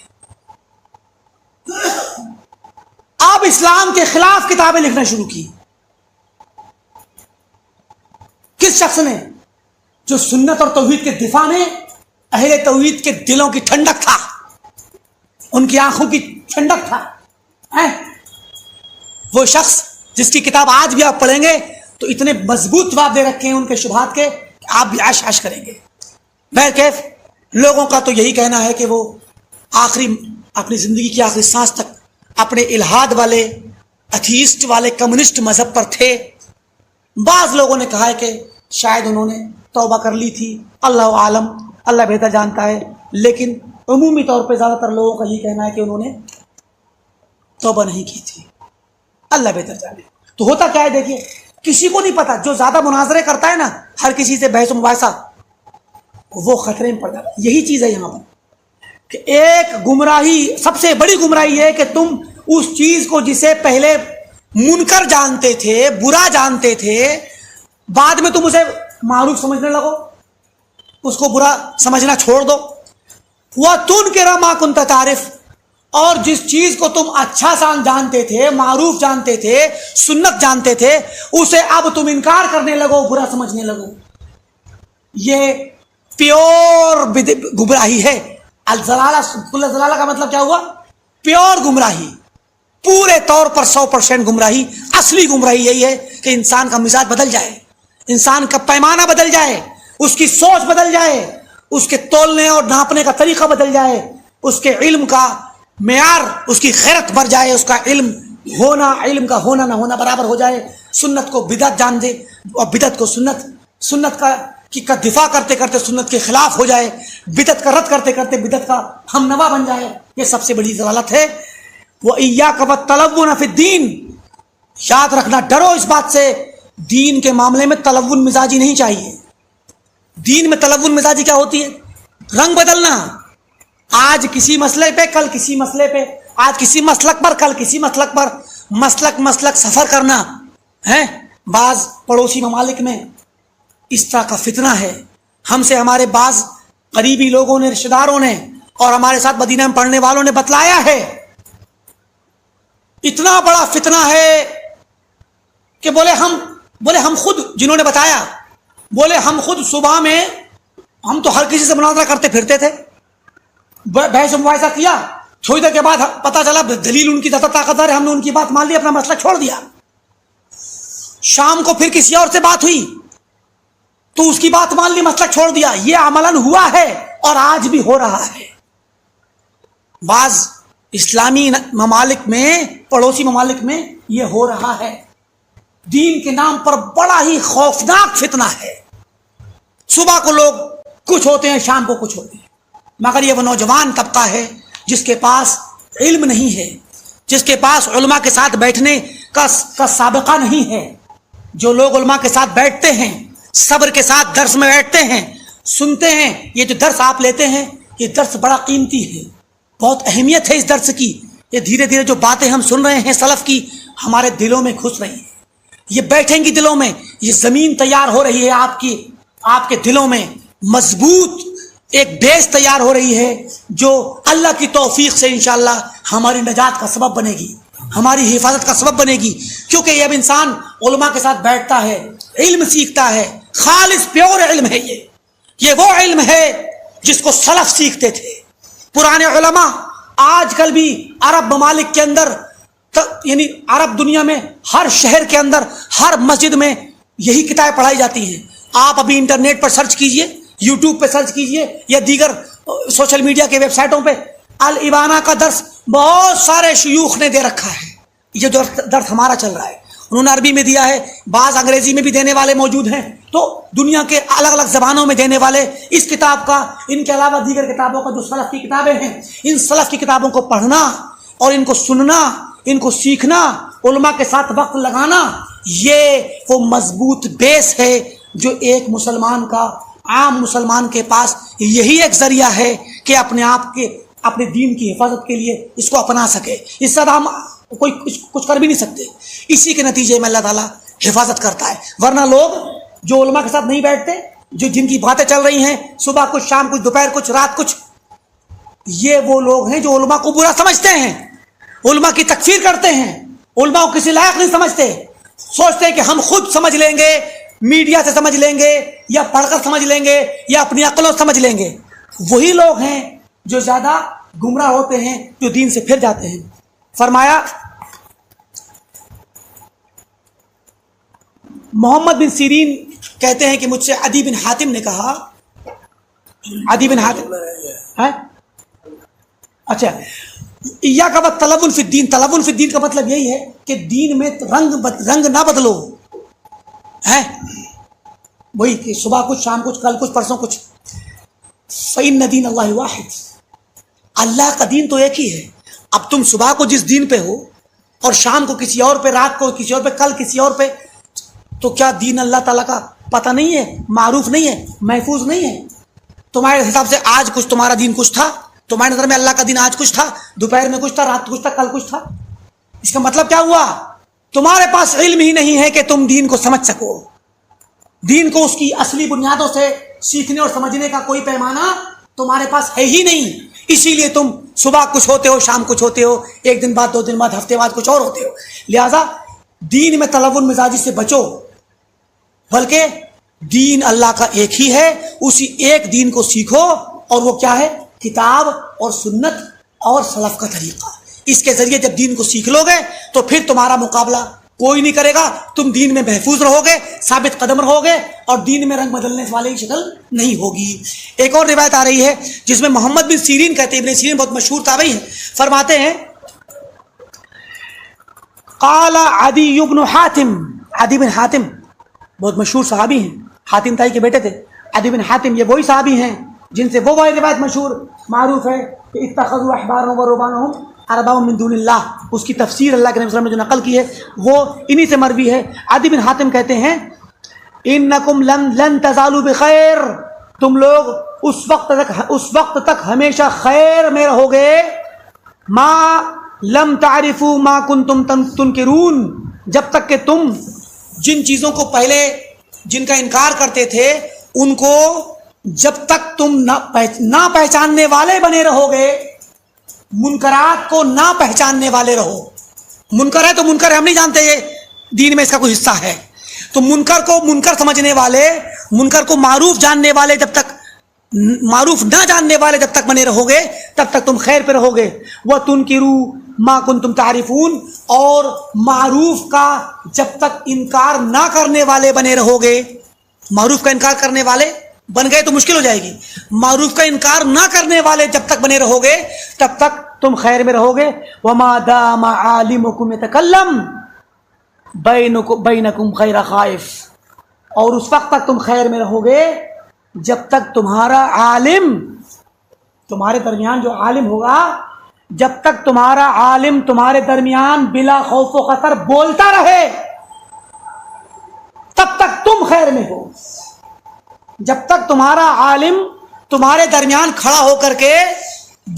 S1: اب اسلام کے خلاف کتابیں لکھنا شروع کی. کس شخص نے؟ جو سنت اور توحید کے دفاع میں اہل توحید کے دلوں کی ٹھنڈک تھا, ان کی آنکھوں کی ٹھنڈک تھا. وہ شخص جس کی کتاب آج بھی آپ پڑھیں گے تو اتنے مضبوط جواب دے رکھے ہیں ان کے شبہات کے کہ آپ بھی عش عش کریں گے. بہرکیف لوگوں کا تو یہی کہنا ہے کہ وہ اپنی زندگی کی آخری سانس تک اپنے الہاد والے, اتھیسٹ والے, کمیونسٹ مذہب پر تھے. بعض لوگوں نے کہا ہے کہ شاید انہوں نے توبہ کر لی تھی, اللہ عالم, اللہ بہتر جانتا ہے. لیکن عمومی طور پہ زیادہ تر لوگوں کا یہ کہنا ہے کہ انہوں نے توبہ نہیں کی تھی, اللہ بہتر جانے. تو ہوتا کیا ہے دیکھیے، کسی کو نہیں پتا، جو زیادہ مناظرے کرتا ہے نا ہر کسی سے بحث و مباحثہ، وہ خطرے میں پڑ جاتا ہے۔ یہی چیز ہے یہاں پر کہ ایک گمراہی، سب سے بڑی گمراہی ہے کہ تم اس چیز کو جسے پہلے منکر جانتے تھے، برا جانتے تھے، بعد میں تم اسے معروف سمجھنے لگو، اس کو برا سمجھنا چھوڑ دو۔ وَتُنْكِرَ مَا كُنْتَ تَعْرِفُ، اور جس چیز کو تم اچھا سان جانتے تھے، معروف جانتے تھے، سنت جانتے تھے، اسے اب تم انکار کرنے لگو، برا سمجھنے لگو۔ یہ پیور گمراہی ہے۔ الزلالہ کا مطلب کیا ہوا؟ پیور گمراہی، پورے طور پر 100% گمراہی۔ اصلی گمراہی یہی ہے کہ انسان کا مزاج بدل جائے، انسان کا پیمانہ بدل جائے، اس کی سوچ بدل جائے، اس کے تولنے اور ناپنے کا طریقہ بدل جائے، اس کے علم کا معیار، اس کی غیرت بڑھ جائے، اس کا علم کا ہونا نہ ہونا برابر ہو جائے، سنت کو بدعت جان دے اور بدعت کو سنت کا دفاع کرتے کرتے سنت کے خلاف ہو جائے، بدعت کا رد کرتے کرتے بدعت کا ہم نوا بن جائے۔ یہ سب سے بڑی ضلالت ہے۔ وَإِيَّاكَ وَالتَّلَوُّنَ فِي الدِّينِ، یاد رکھنا، ڈرو اس بات سے، دین کے معاملے میں تلون مزاجی نہیں چاہیے۔ دین میں تلون مزاجی کیا ہوتی ہے؟ رنگ بدلنا، آج کسی مسئلے پہ کل کسی مسئلے پہ، آج کسی مسلک پر کل کسی مسلک پر، مسلک سفر کرنا ہے۔ بعض پڑوسی ممالک میں اس طرح کا فتنہ ہے، ہم سے ہمارے بعض قریبی لوگوں نے، رشتہ داروں نے، اور ہمارے ساتھ مدینہ میں پڑھنے والوں نے بتلایا ہے، اتنا بڑا فتنہ ہے کہ بولے ہم خود، جنہوں نے بتایا، بولے ہم خود صبح میں ہم تو ہر کسی سے مناظرہ کرتے پھرتے تھے، بحث و مباحثہ کیا، تھوڑی دیر کے بعد پتہ چلا دلیل ان کی زیادہ طاقتور ہے، ہم نے ان کی بات مان لی، اپنا مسئلہ چھوڑ دیا۔ شام کو پھر کسی اور سے بات ہوئی تو اس کی بات مان لی، مسئلہ چھوڑ دیا۔ یہ عملاً ہوا ہے اور آج بھی ہو رہا ہے۔ بعض اسلامی ممالک میں، پڑوسی ممالک میں یہ ہو رہا ہے۔ دین کے نام پر بڑا ہی خوفناک فتنہ ہے۔ صبح کو لوگ کچھ ہوتے ہیں، شام کو کچھ ہوتے ہیں، مگر یہ وہ نوجوان طبقہ ہے جس کے پاس علم نہیں ہے، جس کے پاس علماء کے ساتھ بیٹھنے کا سابقہ نہیں ہے۔ جو لوگ علماء کے ساتھ بیٹھتے ہیں، صبر کے ساتھ درس میں بیٹھتے ہیں، سنتے ہیں، یہ جو درس آپ لیتے ہیں، یہ درس بڑا قیمتی ہے، بہت اہمیت ہے اس درس کی۔ یہ دھیرے دھیرے جو باتیں ہم سن رہے ہیں سلف کی، ہمارے دلوں میں گھس رہی ہیں، یہ بیٹھیں گی دلوں میں، یہ زمین تیار ہو رہی ہے آپ کے دلوں میں، مضبوط ایک بیس تیار ہو رہی ہے، جو اللہ کی توفیق سے انشاءاللہ ہماری نجات کا سبب بنے گی، ہماری حفاظت کا سبب بنے گی۔ کیونکہ یہ اب انسان علماء کے ساتھ بیٹھتا ہے، علم سیکھتا ہے، خالص پیور علم ہے یہ وہ علم ہے جس کو سلف سیکھتے تھے، پرانے علماء۔ آج کل بھی عرب ممالک کے اندر، یعنی عرب دنیا میں ہر شہر کے اندر، ہر مسجد میں یہی کتابیں پڑھائی جاتی ہیں۔ آپ ابھی انٹرنیٹ پر سرچ کیجئے، یوٹیوب پہ سرچ کیجئے یا دیگر سوشل میڈیا کے ویب سائٹوں پہ، الابانہ کا درس بہت سارے شیوخ نے دے رکھا ہے۔ یہ جو درس ہمارا چل رہا ہے انہوں نے عربی میں دیا ہے، بعض انگریزی میں بھی دینے والے موجود ہیں، تو دنیا کے الگ الگ زبانوں میں دینے والے اس کتاب کا، ان کے علاوہ دیگر کتابوں کا، جو سلف کی کتابیں ہیں، ان سلف کی کتابوں کو پڑھنا اور ان کو سننا، ان کو سیکھنا، علماء کے ساتھ وقت لگانا، یہ وہ مضبوط بیس ہے جو ایک مسلمان کا، عام مسلمان کے پاس یہی ایک ذریعہ ہے کہ اپنے دین کی حفاظت کے لیے اس کو اپنا سکے۔ اس سے ہم کوئی کچھ کر بھی نہیں سکتے، اسی کے نتیجے میں اللہ تعالیٰ حفاظت کرتا ہے۔ ورنہ لوگ جو علماء کے ساتھ نہیں بیٹھتے، جن کی باتیں چل رہی ہیں صبح کچھ، شام کچھ، دوپہر کچھ، رات کچھ، یہ وہ لوگ ہیں جو علماء کو برا سمجھتے ہیں، علماء کی تکفیر کرتے ہیں، علماء کو کسی لائق نہیں سمجھتے، سوچتے ہیں کہ ہم خود سمجھ لیں گے، میڈیا سے سمجھ لیں گے، یا پڑھ کر سمجھ لیں گے، یا اپنی عقلوں سمجھ لیں گے۔ وہی لوگ ہیں جو زیادہ گمراہ ہوتے ہیں، جو دین سے پھر جاتے ہیں۔ فرمایا محمد بن سیرین کہتے ہیں کہ مجھ سے عدی بن حاتم نے کہا، عدی بن حاتم ہے، اچھا، ایاک والتلون فی الدین، تلون فی الدین کا مطلب یہی ہے کہ دین میں رنگ نہ بدلو، ہے وہی کہ صبح کچھ، شام کچھ، کل کچھ، پرسوں کچھ۔ فإن دین اللہ واحد، اللہ کا دین تو ایک ہی ہے۔ اب تم صبح کو جس دین پہ ہو، اور شام کو کسی اور پہ، رات کو کسی اور پہ، کل کسی اور پہ، تو کیا دین اللہ تعالیٰ کا پتہ نہیں ہے، معروف نہیں ہے، محفوظ نہیں ہے؟ تمہارے حساب سے آج کچھ تمہارا دین کچھ تھا، تمہاری نظر میں اللہ کا دین آج کچھ تھا، دوپہر میں کچھ تھا، رات کچھ تھا، کل کچھ تھا؟ اس کا مطلب کیا ہوا؟ تمہارے پاس علم ہی نہیں ہے کہ تم دین کو سمجھ سکو، دین کو اس کی اصلی بنیادوں سے سیکھنے اور سمجھنے کا کوئی پیمانہ تمہارے پاس ہے ہی نہیں، اسی لیے تم صبح کچھ ہوتے ہو، شام کچھ ہوتے ہو، ایک دن بعد، 2 دن بعد، ہفتے بعد کچھ اور ہوتے ہو۔ لہذا دین میں تلون مزاجی سے بچو، بلکہ دین اللہ کا ایک ہی ہے، اسی ایک دین کو سیکھو، اور وہ کیا ہے؟ کتاب اور سنت اور سلف کا طریقہ۔ اس کے ذریعے جب دین کو سیکھ لو گے تو پھر تمہارا مقابلہ کوئی نہیں کرے گا، تم دین میں محفوظ رہو گے، ثابت قدم رہو گے، اور دین میں رنگ بدلنے والے کی شکل نہیں ہوگی۔ ایک اور روایت آ رہی ہے جس میں محمد بن سیرین کہتے ہیں، ابن سیرین بہت مشہور تابعی ہیں، فرماتے ہیں قال عدی بن حاتم، عدی بن حاتم بہت مشہور صحابی ہیں، حاتم تائی کے بیٹے تھے، عدی بن حاتم یہ وہی صحابی ہیں جن سے وہ روایت مشہور معروف ہے کہ اتخذوا احبارهم ورهبانهم اربابا من دون اللہ، اس کی تفسیر اللہ کے نبی صلی اللہ علیہ وسلم نے جو نقل کی ہے وہ انہی سے مروی ہے۔ عدی بن حاتم کہتے ہیں انکم لن تزالوا بخیر، تم لوگ اس وقت تک ہمیشہ خیر میں رہو گے، ما لم تعرفوا ما کنتم تنکرون، جب تک کہ تم جن چیزوں کو پہلے جن کا انکار کرتے تھے ان کو جب تک تم نہ پہچاننے والے بنے رہو گے، منکرات کو نہ پہچاننے والے رہو۔ منکر ہے تو منکر ہے، ہم نہیں جانتے یہ دین میں اس کا کوئی حصہ ہے، تو منکر کو منکر سمجھنے والے، منکر کو معروف جاننے والے، جب تک معروف نہ جاننے والے جب تک بنے رہو گے تب تک تم خیر پہ رہو گے۔ وَتُنْكِرُوا مَا كُنْتُمْ تَعْرِفُونَ، اور معروف کا جب تک انکار نہ کرنے والے بنے رہو گے، معروف کا انکار کرنے والے بن گئے تو مشکل ہو جائے گی، معروف کا انکار نہ کرنے والے جب تک بنے رہو گے تب تک تم خیر میں رہو گے۔ وَمَا دَامَ عَالِمُكُمْ يَتَكَلَّمْ بَيْنَكُمْ غَيْرَ خَائِفٍ، اور اس وقت تک تم خیر میں رہو گے جب تک تمہارا عالم، تمہارے درمیان جو عالم ہوگا، جب تک تمہارا عالم تمہارے درمیان بلا خوف و خطر بولتا رہے تب تک تم خیر میں ہو۔ جب تک تمہارا عالم تمہارے درمیان کھڑا ہو کر کے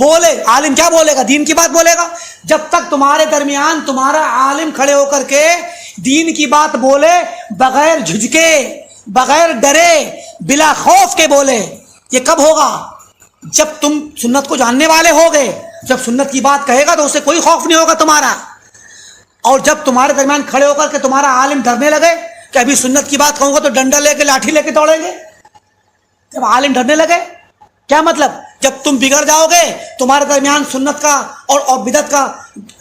S1: بولے، عالم کیا بولے گا؟ دین کی بات بولے گا۔ جب تک تمہارے درمیان تمہارا عالم کھڑے ہو کر کے دین کی بات بولے، بغیر جھجکے، بغیر ڈرے، بلا خوف کے بولے، یہ کب ہوگا؟ جب تم سنت کو جاننے والے ہوگے، جب سنت کی بات کہے گا تو اسے کوئی خوف نہیں ہوگا تمہارا، اور جب تمہارے درمیان کھڑے ہو کر کے تمہارا عالم ڈرنے لگے کہ ابھی سنت کی بات کہوں گا تو ڈنڈا لے کے، لاٹھی لے کے دوڑیں گے، جب عالم ڈرنے لگے، کیا مطلب؟ جب تم بگڑ جاؤ گے، تمہارے درمیان سنت کا اور بدعت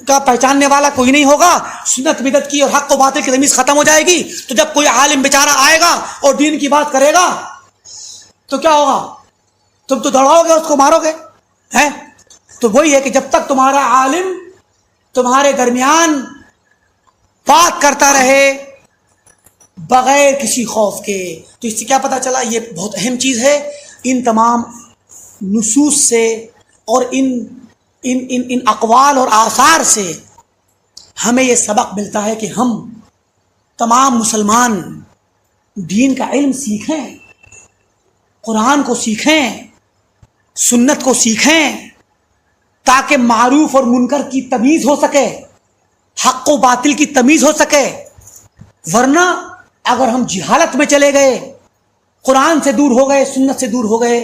S1: کا پہچاننے والا کوئی نہیں ہوگا، سنت بدعت کی اور حق و باطل کی تمیز ختم ہو جائے گی، تو جب کوئی عالم بیچارہ آئے گا اور دین کی بات کرے گا تو کیا ہوگا؟ تم تو دوڑاؤ گے، اس کو مارو گے، ہیں؟ تو وہی ہے کہ جب تک تمہارا عالم تمہارے درمیان بات کرتا رہے بغیر کسی خوف کے، تو اس سے کیا پتہ چلا؟ یہ بہت اہم چیز ہے۔ ان تمام نصوص سے اور ان اقوال اور آثار سے ہمیں یہ سبق ملتا ہے کہ ہم تمام مسلمان دین کا علم سیکھیں، قرآن کو سیکھیں، سنت کو سیکھیں، تاکہ معروف اور منکر کی تمیز ہو سکے، حق و باطل کی تمیز ہو سکے۔ ورنہ اگر ہم جہالت میں چلے گئے، قرآن سے دور ہو گئے، سنت سے دور ہو گئے،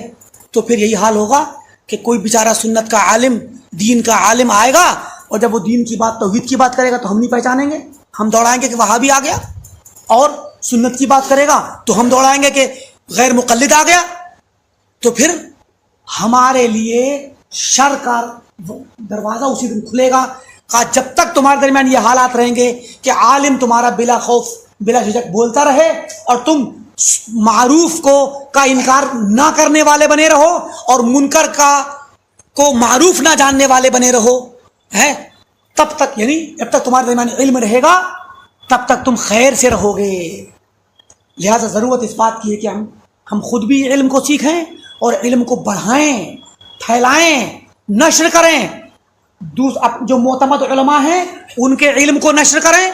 S1: تو پھر یہی حال ہوگا کہ کوئی بیچارہ سنت کا عالم، دین کا عالم آئے گا، اور جب وہ دین کی بات، توحید کی بات کرے گا تو ہم نہیں پہچانیں گے، ہم دوڑائیں گے کہ وہاں بھی آ گیا، اور سنت کی بات کرے گا تو ہم دوڑائیں گے کہ غیر مقلد آ گیا، تو پھر ہمارے لیے شر کا دروازہ اسی دن کھلے گا۔ کہا جب تک تمہارے درمیان یہ حالات رہیں گے کہ عالم تمہارا بلا خوف بلا جھجک بولتا رہے اور تم معروف کا انکار نہ کرنے والے بنے رہو اور منکر کو معروف نہ جاننے والے بنے رہو، ہے تب تک، یعنی جب تک تمہارے درمیان علم رہے گا تب تک تم خیر سے رہو گے۔ لہذا ضرورت اس بات کی ہے کہ ہم خود بھی علم کو سیکھیں اور علم کو بڑھائیں، پھیلائیں، نشر کریں، جو معتمد علماء ہیں ان کے علم کو نشر کریں،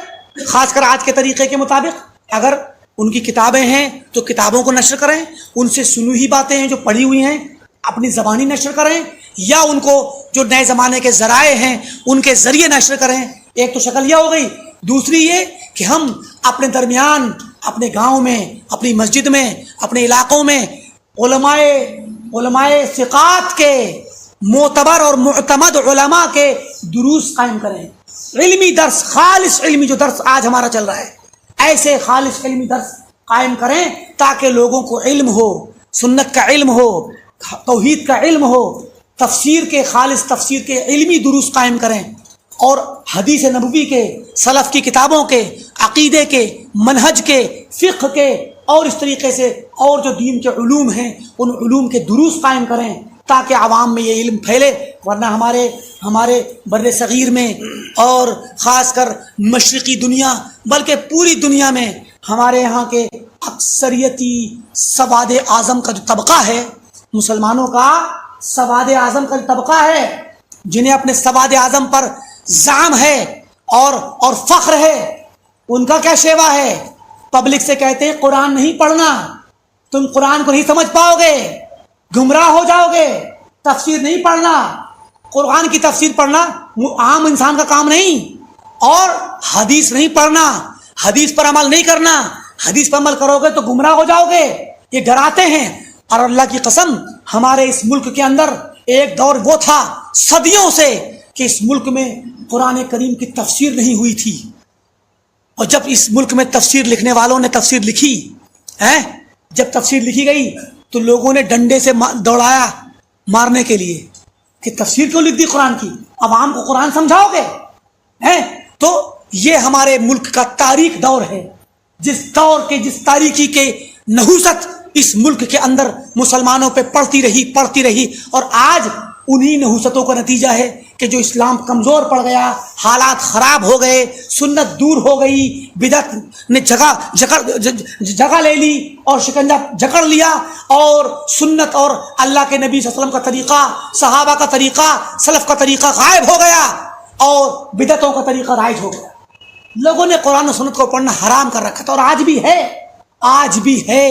S1: خاص کر آج کے طریقے کے مطابق. اگر ان کی کتابیں ہیں تو کتابوں کو نشر کریں، ان سے سنی ہوئی باتیں ہیں جو پڑھی ہوئی ہیں اپنی زبانی نشر کریں، یا ان کو جو نئے زمانے کے ذرائع ہیں ان کے ذریعے نشر کریں. ایک تو شکل یہ ہو گئی. دوسری یہ کہ ہم اپنے درمیان، اپنے گاؤں میں، اپنی مسجد میں، اپنے علاقوں میں علماء ثقات کے، معتبر اور معتمد علماء کے دروس قائم کریں. علمی درس، خالص علمی جو درس آج ہمارا چل رہا ہے، ایسے خالص علمی درس قائم کریں تاکہ لوگوں کو علم ہو، سنت کا علم ہو، توحید کا علم ہو. خالص تفسیر کے علمی دروس قائم کریں، اور حدیث نبوی کے، سلف کی کتابوں کے، عقیدے کے، منہج کے، فقہ کے، اور اس طریقے سے اور جو دین کے علوم ہیں ان علوم کے دروس قائم کریں تاکہ عوام میں یہ علم پھیلے. ورنہ ہمارے بر صغیر میں اور خاص کر مشرقی دنیا بلکہ پوری دنیا میں ہمارے یہاں کے اکثریتی سواد اعظم کا جو طبقہ ہے، مسلمانوں کا سواد اعظم کا جو طبقہ ہے، جنہیں اپنے سواد اعظم پر زعم ہے اور فخر ہے، ان کا کیا شیوا ہے؟ پبلک سے کہتے ہیں قرآن نہیں پڑھنا، تم قرآن کو نہیں سمجھ پاؤ گے، گمراہ ہو جاؤ گے. تفسیر نہیں پڑھنا، قرآن کی تفسیر پڑھنا عام انسان کا کام نہیں. اور حدیث نہیں پڑھنا، حدیث پر عمل نہیں کرنا، حدیث پر عمل کرو گے تو گمراہ ہو جاؤ گے. یہ ڈراتے ہیں. اور اللہ کی قسم ہمارے اس ملک کے اندر ایک دور وہ تھا صدیوں سے کہ اس ملک میں قرآن کریم کی تفسیر نہیں ہوئی تھی. اور جب اس ملک میں تفسیر لکھنے والوں نے تفسیر لکھی، جب تفسیر لکھی گئی تو لوگوں نے ڈنڈے سے دوڑایا مارنے کے لیے کہ تفسیر کیوں لکھ دی قرآن کی، عوام کو قرآن سمجھاؤ گے؟ تو یہ ہمارے ملک کا تاریخ دور ہے، جس تاریخی کے نحوست اس ملک کے اندر مسلمانوں پہ پڑتی رہی اور آج انہی نحوستوں کا نتیجہ ہے کہ جو اسلام کمزور پڑ گیا، حالات خراب ہو گئے، سنت دور ہو گئی، بدعت نے جگہ لے لی اور شکنجہ جکڑ لیا، اور سنت اور اللہ کے نبی صلی اللہ علیہ وسلم کا طریقہ، صحابہ کا طریقہ، سلف کا طریقہ غائب ہو گیا اور بدعتوں کا طریقہ رائج ہو گیا. لوگوں نے قرآن و سنت کو پڑھنا حرام کر رکھا تھا، اور آج بھی ہے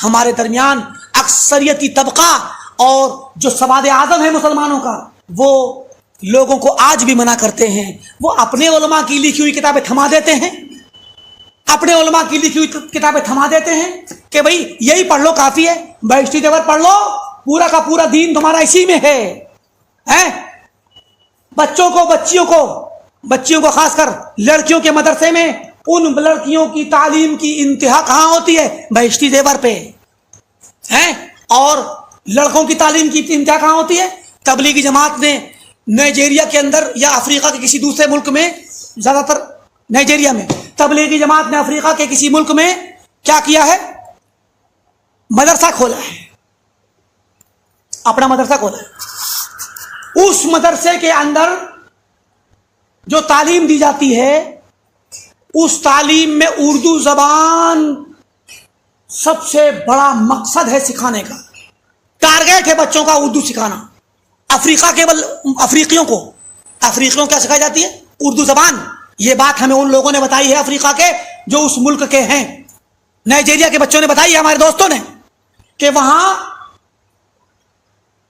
S1: ہمارے درمیان اکثریتی طبقہ اور جو سواد اعظم ہے مسلمانوں کا، وہ لوگوں کو آج بھی منع کرتے ہیں. وہ اپنے علماء کی لکھی ہوئی کتابیں تھما دیتے ہیں، کہ بھئی یہی پڑھ لو کافی ہے، بہشتی زیور پڑھ لو، پورا کا پورا دین تمہارا اسی میں ہے. بچیوں کو خاص کر لڑکیوں کے مدرسے میں ان لڑکیوں کی تعلیم کی انتہا کہاں ہوتی ہے؟ بہشتی زیور پہ. اور لڑکوں کی تعلیم کی انتہا کہاں ہوتی ہے؟ تبلیغی جماعت نے نائجیریا کے اندر یا افریقہ کے کسی دوسرے ملک میں، زیادہ تر نائجیریا میں، تبلیغی جماعت نے افریقہ کے کسی ملک میں کیا کیا ہے؟ مدرسہ کھولا ہے، اپنا مدرسہ کھولا ہے. اس مدرسے کے اندر جو تعلیم دی جاتی ہے، اس تعلیم میں اردو زبان سب سے بڑا مقصد ہے سکھانے کا. ٹارگیٹ ہے بچوں کا اردو سکھانا. افریقیوں کیا سکھائی جاتی ہے؟ اردو زبان. یہ بات ہمیں ان لوگوں نے بتائی ہے افریقہ کے جو اس ملک کے ہیں، نائجیریا کے بچوں نے بتائی ہے، ہمارے دوستوں نے، کہ وہاں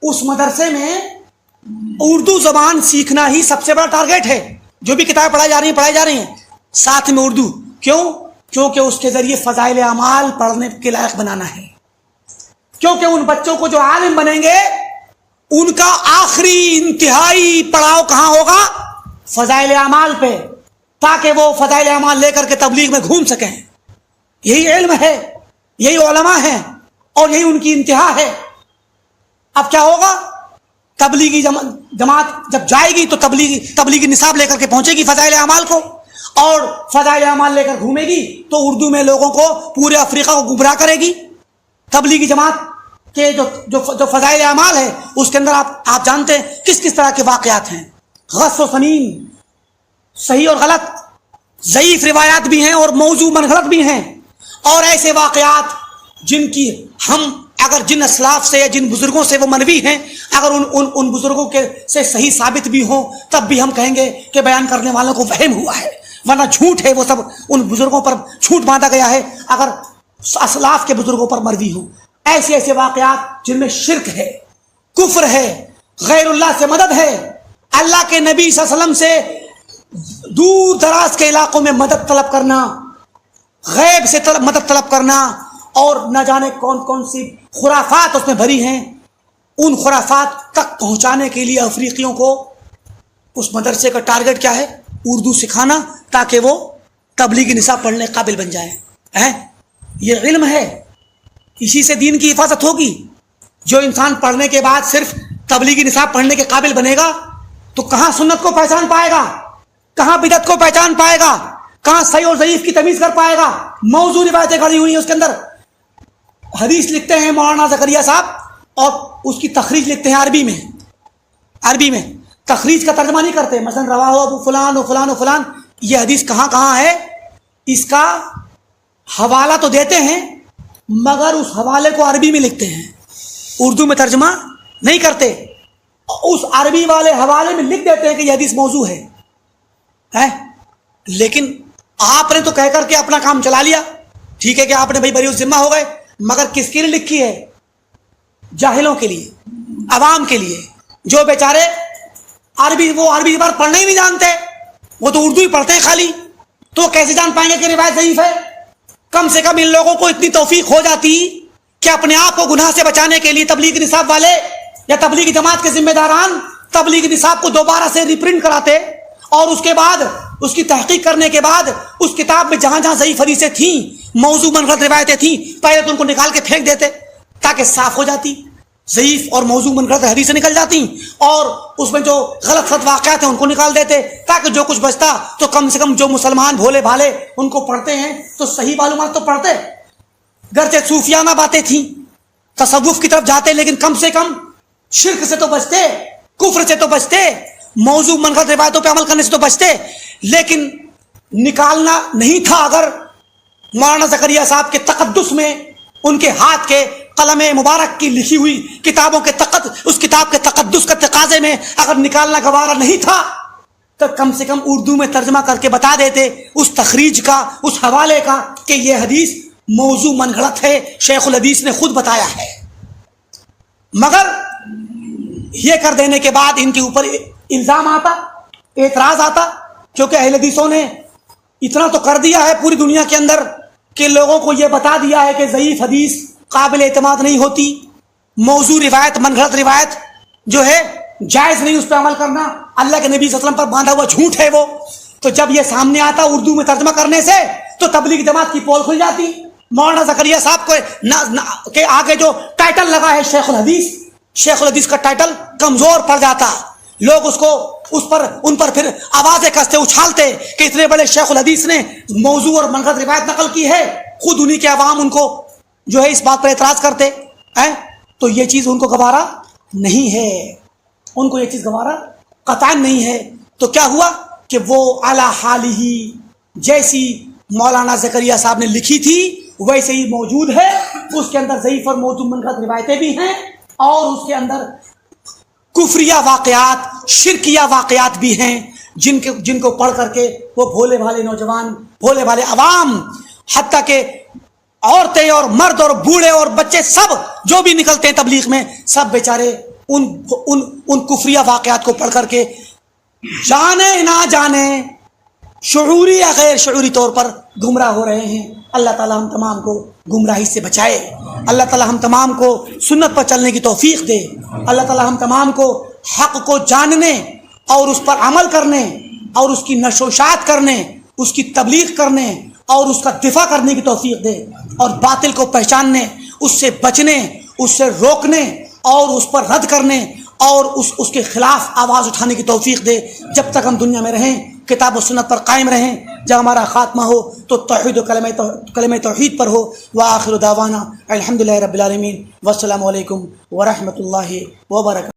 S1: اس مدرسے میں اردو زبان سیکھنا ہی سب سے بڑا ٹارگیٹ ہے. جو بھی کتابیں پڑھائی جا رہی ہیں ساتھ میں اردو. کیونکہ اس کے ذریعے فضائل اعمال پڑھنے کے لائق بنانا ہے. کیونکہ ان بچوں کو جو عالم بنیں گے ان کا آخری انتہائی پڑاؤ کہاں ہوگا؟ فضائل اعمال پہ، تاکہ وہ فضائل اعمال لے کر کے تبلیغ میں گھوم سکیں. یہی علم ہے، یہی علماء ہیں، اور یہی ان کی انتہا ہے. اب کیا ہوگا؟ تبلیغی جماعت جب جائے گی تو تبلیغی نصاب لے کر کے پہنچے گی فضائل اعمال کو، اور فضائل اعمال لے کر گھومے گی تو اردو میں لوگوں کو، پورے افریقہ کو گمراہ کرے گی. تبلیغی جماعت کے جو فضائل اعمال ہے اس کے اندر آپ جانتے ہیں کس طرح کے واقعات ہیں، غص و سمین، صحیح اور غلط، ضعیف روایات بھی ہیں اور موضوع منغلط بھی ہیں، اور ایسے واقعات جن کی ہم اگر جن اسلاف سے یا جن بزرگوں سے وہ مروی ہیں اگر ان بزرگوں کے سے صحیح ثابت بھی ہوں تب بھی ہم کہیں گے کہ بیان کرنے والوں کو وہم ہوا ہے، ورنہ جھوٹ ہے، وہ سب ان بزرگوں پر جھوٹ باندھا گیا ہے اگر اسلاف کے بزرگوں پر مروی ہوں۔ ایسے ایسے واقعات جن میں شرک ہے، کفر ہے، غیر اللہ سے مدد ہے، اللہ کے نبی صلی اللہ علیہ وسلم سے دور دراز کے علاقوں میں مدد طلب کرنا، غیب سے مدد طلب کرنا، اور نہ جانے کون کون سی خرافات اس میں بھری ہیں، ان خرافات تک پہنچانے کے لیے افریقیوں کو اس مدرسے کا ٹارگٹ کیا ہے؟ اردو سکھانا، تاکہ وہ تبلیغی نصاب پڑھنے قابل بن جائیں۔ یہ علم ہے، اسی سے دین کی حفاظت ہوگی۔ جو انسان پڑھنے کے بعد صرف تبلیغی نصاب پڑھنے کے قابل بنے گا تو کہاں سنت کو پہچان پائے گا، کہاں بدعت کو پہچان پائے گا، کہاں صحیح اور ضعیف کی تمیز کر پائے گا؟ موضوع روایتیں کھڑی ہوئی ہیں، اس کے اندر حدیث لکھتے ہیں مولانا زکریا صاحب اور اس کی تخریج لکھتے ہیں عربی میں تخریج کا ترجمہ نہیں کرتے، مثلا رواہ ابو فلان و فلان و فلان، یہ حدیث کہاں ہے، اس کا حوالہ تو دیتے ہیں مگر اس حوالے کو عربی میں لکھتے ہیں، اردو میں ترجمہ نہیں کرتے، اس عربی والے حوالے میں لکھ دیتے ہیں کہ یہ حدیث موضوع ہے۔ لیکن آپ نے تو کہہ کر کے اپنا کام چلا لیا، ٹھیک ہے کہ آپ نے بھائی بری ذمہ ہو گئے، مگر کس کے لیے لکھی ہے؟ جاہلوں کے لیے، عوام کے لیے، جو بیچارے عربی بار پڑھنا ہی نہیں جانتے، وہ تو اردو ہی پڑھتے ہیں خالی، تو کیسے جان پائیں گے کہ روایت ضعیف ہے؟ کم سے کم ان لوگوں کو اتنی توفیق ہو جاتی کہ اپنے آپ کو گناہ سے بچانے کے لیے تبلیغی نصاب والے یا تبلیغی جماعت کے ذمہ داران تبلیغی نصاب کو دوبارہ سے ریپرنٹ کراتے، اور اس کے بعد اس کی تحقیق کرنے کے بعد اس کتاب میں جہاں جہاں ضعیف حدیثیں تھیں، موضوع منغلط روایتیں تھیں، پہلے تو ان کو نکال کے پھینک دیتے تاکہ صاف ہو جاتی، ضعیف اور موضوع منغلط حدیثیں نکل جاتی، اور اس میں جو غلط واقعات ہیں ان کو نکال دیتے تاکہ جو کچھ بچتا تو کم سے کم جو مسلمان بھولے بھالے ان کو پڑھتے ہیں تو صحیح معلومات تو پڑھتے، گرچہ صوفیانہ باتیں تھیں، تصوف کی طرف جاتے، لیکن کم سے کم شرک سے تو بچتے، کفر سے تو بچتے، موضوع منغلط روایتوں پہ عمل کرنے سے تو بچتے۔ لیکن نکالنا نہیں تھا اگر مولانا زکریا صاحب کے تقدس میں، ان کے ہاتھ کے قلم مبارک کی لکھی ہوئی کتابوں کے اس کتاب کے تقدس کا تقاضے میں اگر نکالنا گوارا نہیں تھا تو کم سے کم اردو میں ترجمہ کر کے بتا دیتے اس تخریج کا، اس حوالے کا کہ یہ حدیث موضوع منغلط ہے، شیخ الحدیث نے خود بتایا ہے۔ مگر یہ کر دینے کے بعد ان کے اوپر الزام آتا، اعتراض آتا، کیونکہ اہل حدیثوں نے اتنا تو کر دیا ہے پوری دنیا کے اندر کہ لوگوں کو یہ بتا دیا ہے کہ ضعیف حدیث قابل اعتماد نہیں ہوتی، موضوع روایت، منغلط روایت جو ہے جائز نہیں، اس پہ عمل کرنا اللہ کے نبی صلی اللہ علیہ وسلم پر باندھا ہوا جھوٹ ہے وہ۔ تو جب یہ سامنے آتا اردو میں ترجمہ کرنے سے تو تبلیغ جماعت کی پول کھل جاتی، مولانا زکریا صاحب کو کے آگے جو ٹائٹل لگا ہے شیخ الحدیث کا ٹائٹل کمزور پڑ جاتا، لوگ ان پر پھر آوازیں کستے، اچھالتے کہ اتنے بڑے شیخ الحدیث نے موضوع اور منغلط روایت نقل کی ہے، خود انہی کے عوام ان کو جو ہے اس بات پر اعتراض کرتے ہیں۔ تو یہ چیز ان کو گوارا نہیں ہے، ان کو یہ چیز گوارا قطعاً نہیں ہے۔ تو کیا ہوا کہ وہ اعلی حال ہی جیسی مولانا زکریا صاحب نے لکھی تھی ویسے ہی موجود ہے، اس کے اندر ضعیف اور موضوع منغلط روایتیں بھی ہیں، اور اس کے اندر کفریہ واقعات، شرکیہ واقعات بھی ہیں، جن کو پڑھ کر کے وہ بھولے بھالے نوجوان، بھولے بھالے عوام، حتیٰ کہ عورتیں اور مرد اور بوڑھے اور بچے سب جو بھی نکلتے ہیں تبلیغ میں، سب بیچارے ان کفریہ واقعات کو پڑھ کر کے جانے نہ جانے شعوری یا غیر شعوری طور پر گمراہ ہو رہے ہیں۔ اللہ تعالی ہم تمام کو گمراہی سے بچائے، اللہ تعالی ہم تمام کو سنت پر چلنے کی توفیق دے، اللہ تعالی ہم تمام کو حق کو جاننے اور اس پر عمل کرنے اور اس کی نشر و اشاعت کرنے، اس کی تبلیغ کرنے اور اس کا دفاع کرنے کی توفیق دے، اور باطل کو پہچاننے، اس سے بچنے، اس سے روکنے اور اس پر رد کرنے اور اس کے خلاف آواز اٹھانے کی توفیق دے۔ جب تک ہم دنیا میں رہیں کتاب و سنت پر قائم رہیں، جب ہمارا خاتمہ ہو تو توحید و کلمہ توحید پر ہو۔ وآخر دعوانا الحمدللہ رب العالمین، والسلام علیکم ورحمۃ اللہ وبرکاتہ۔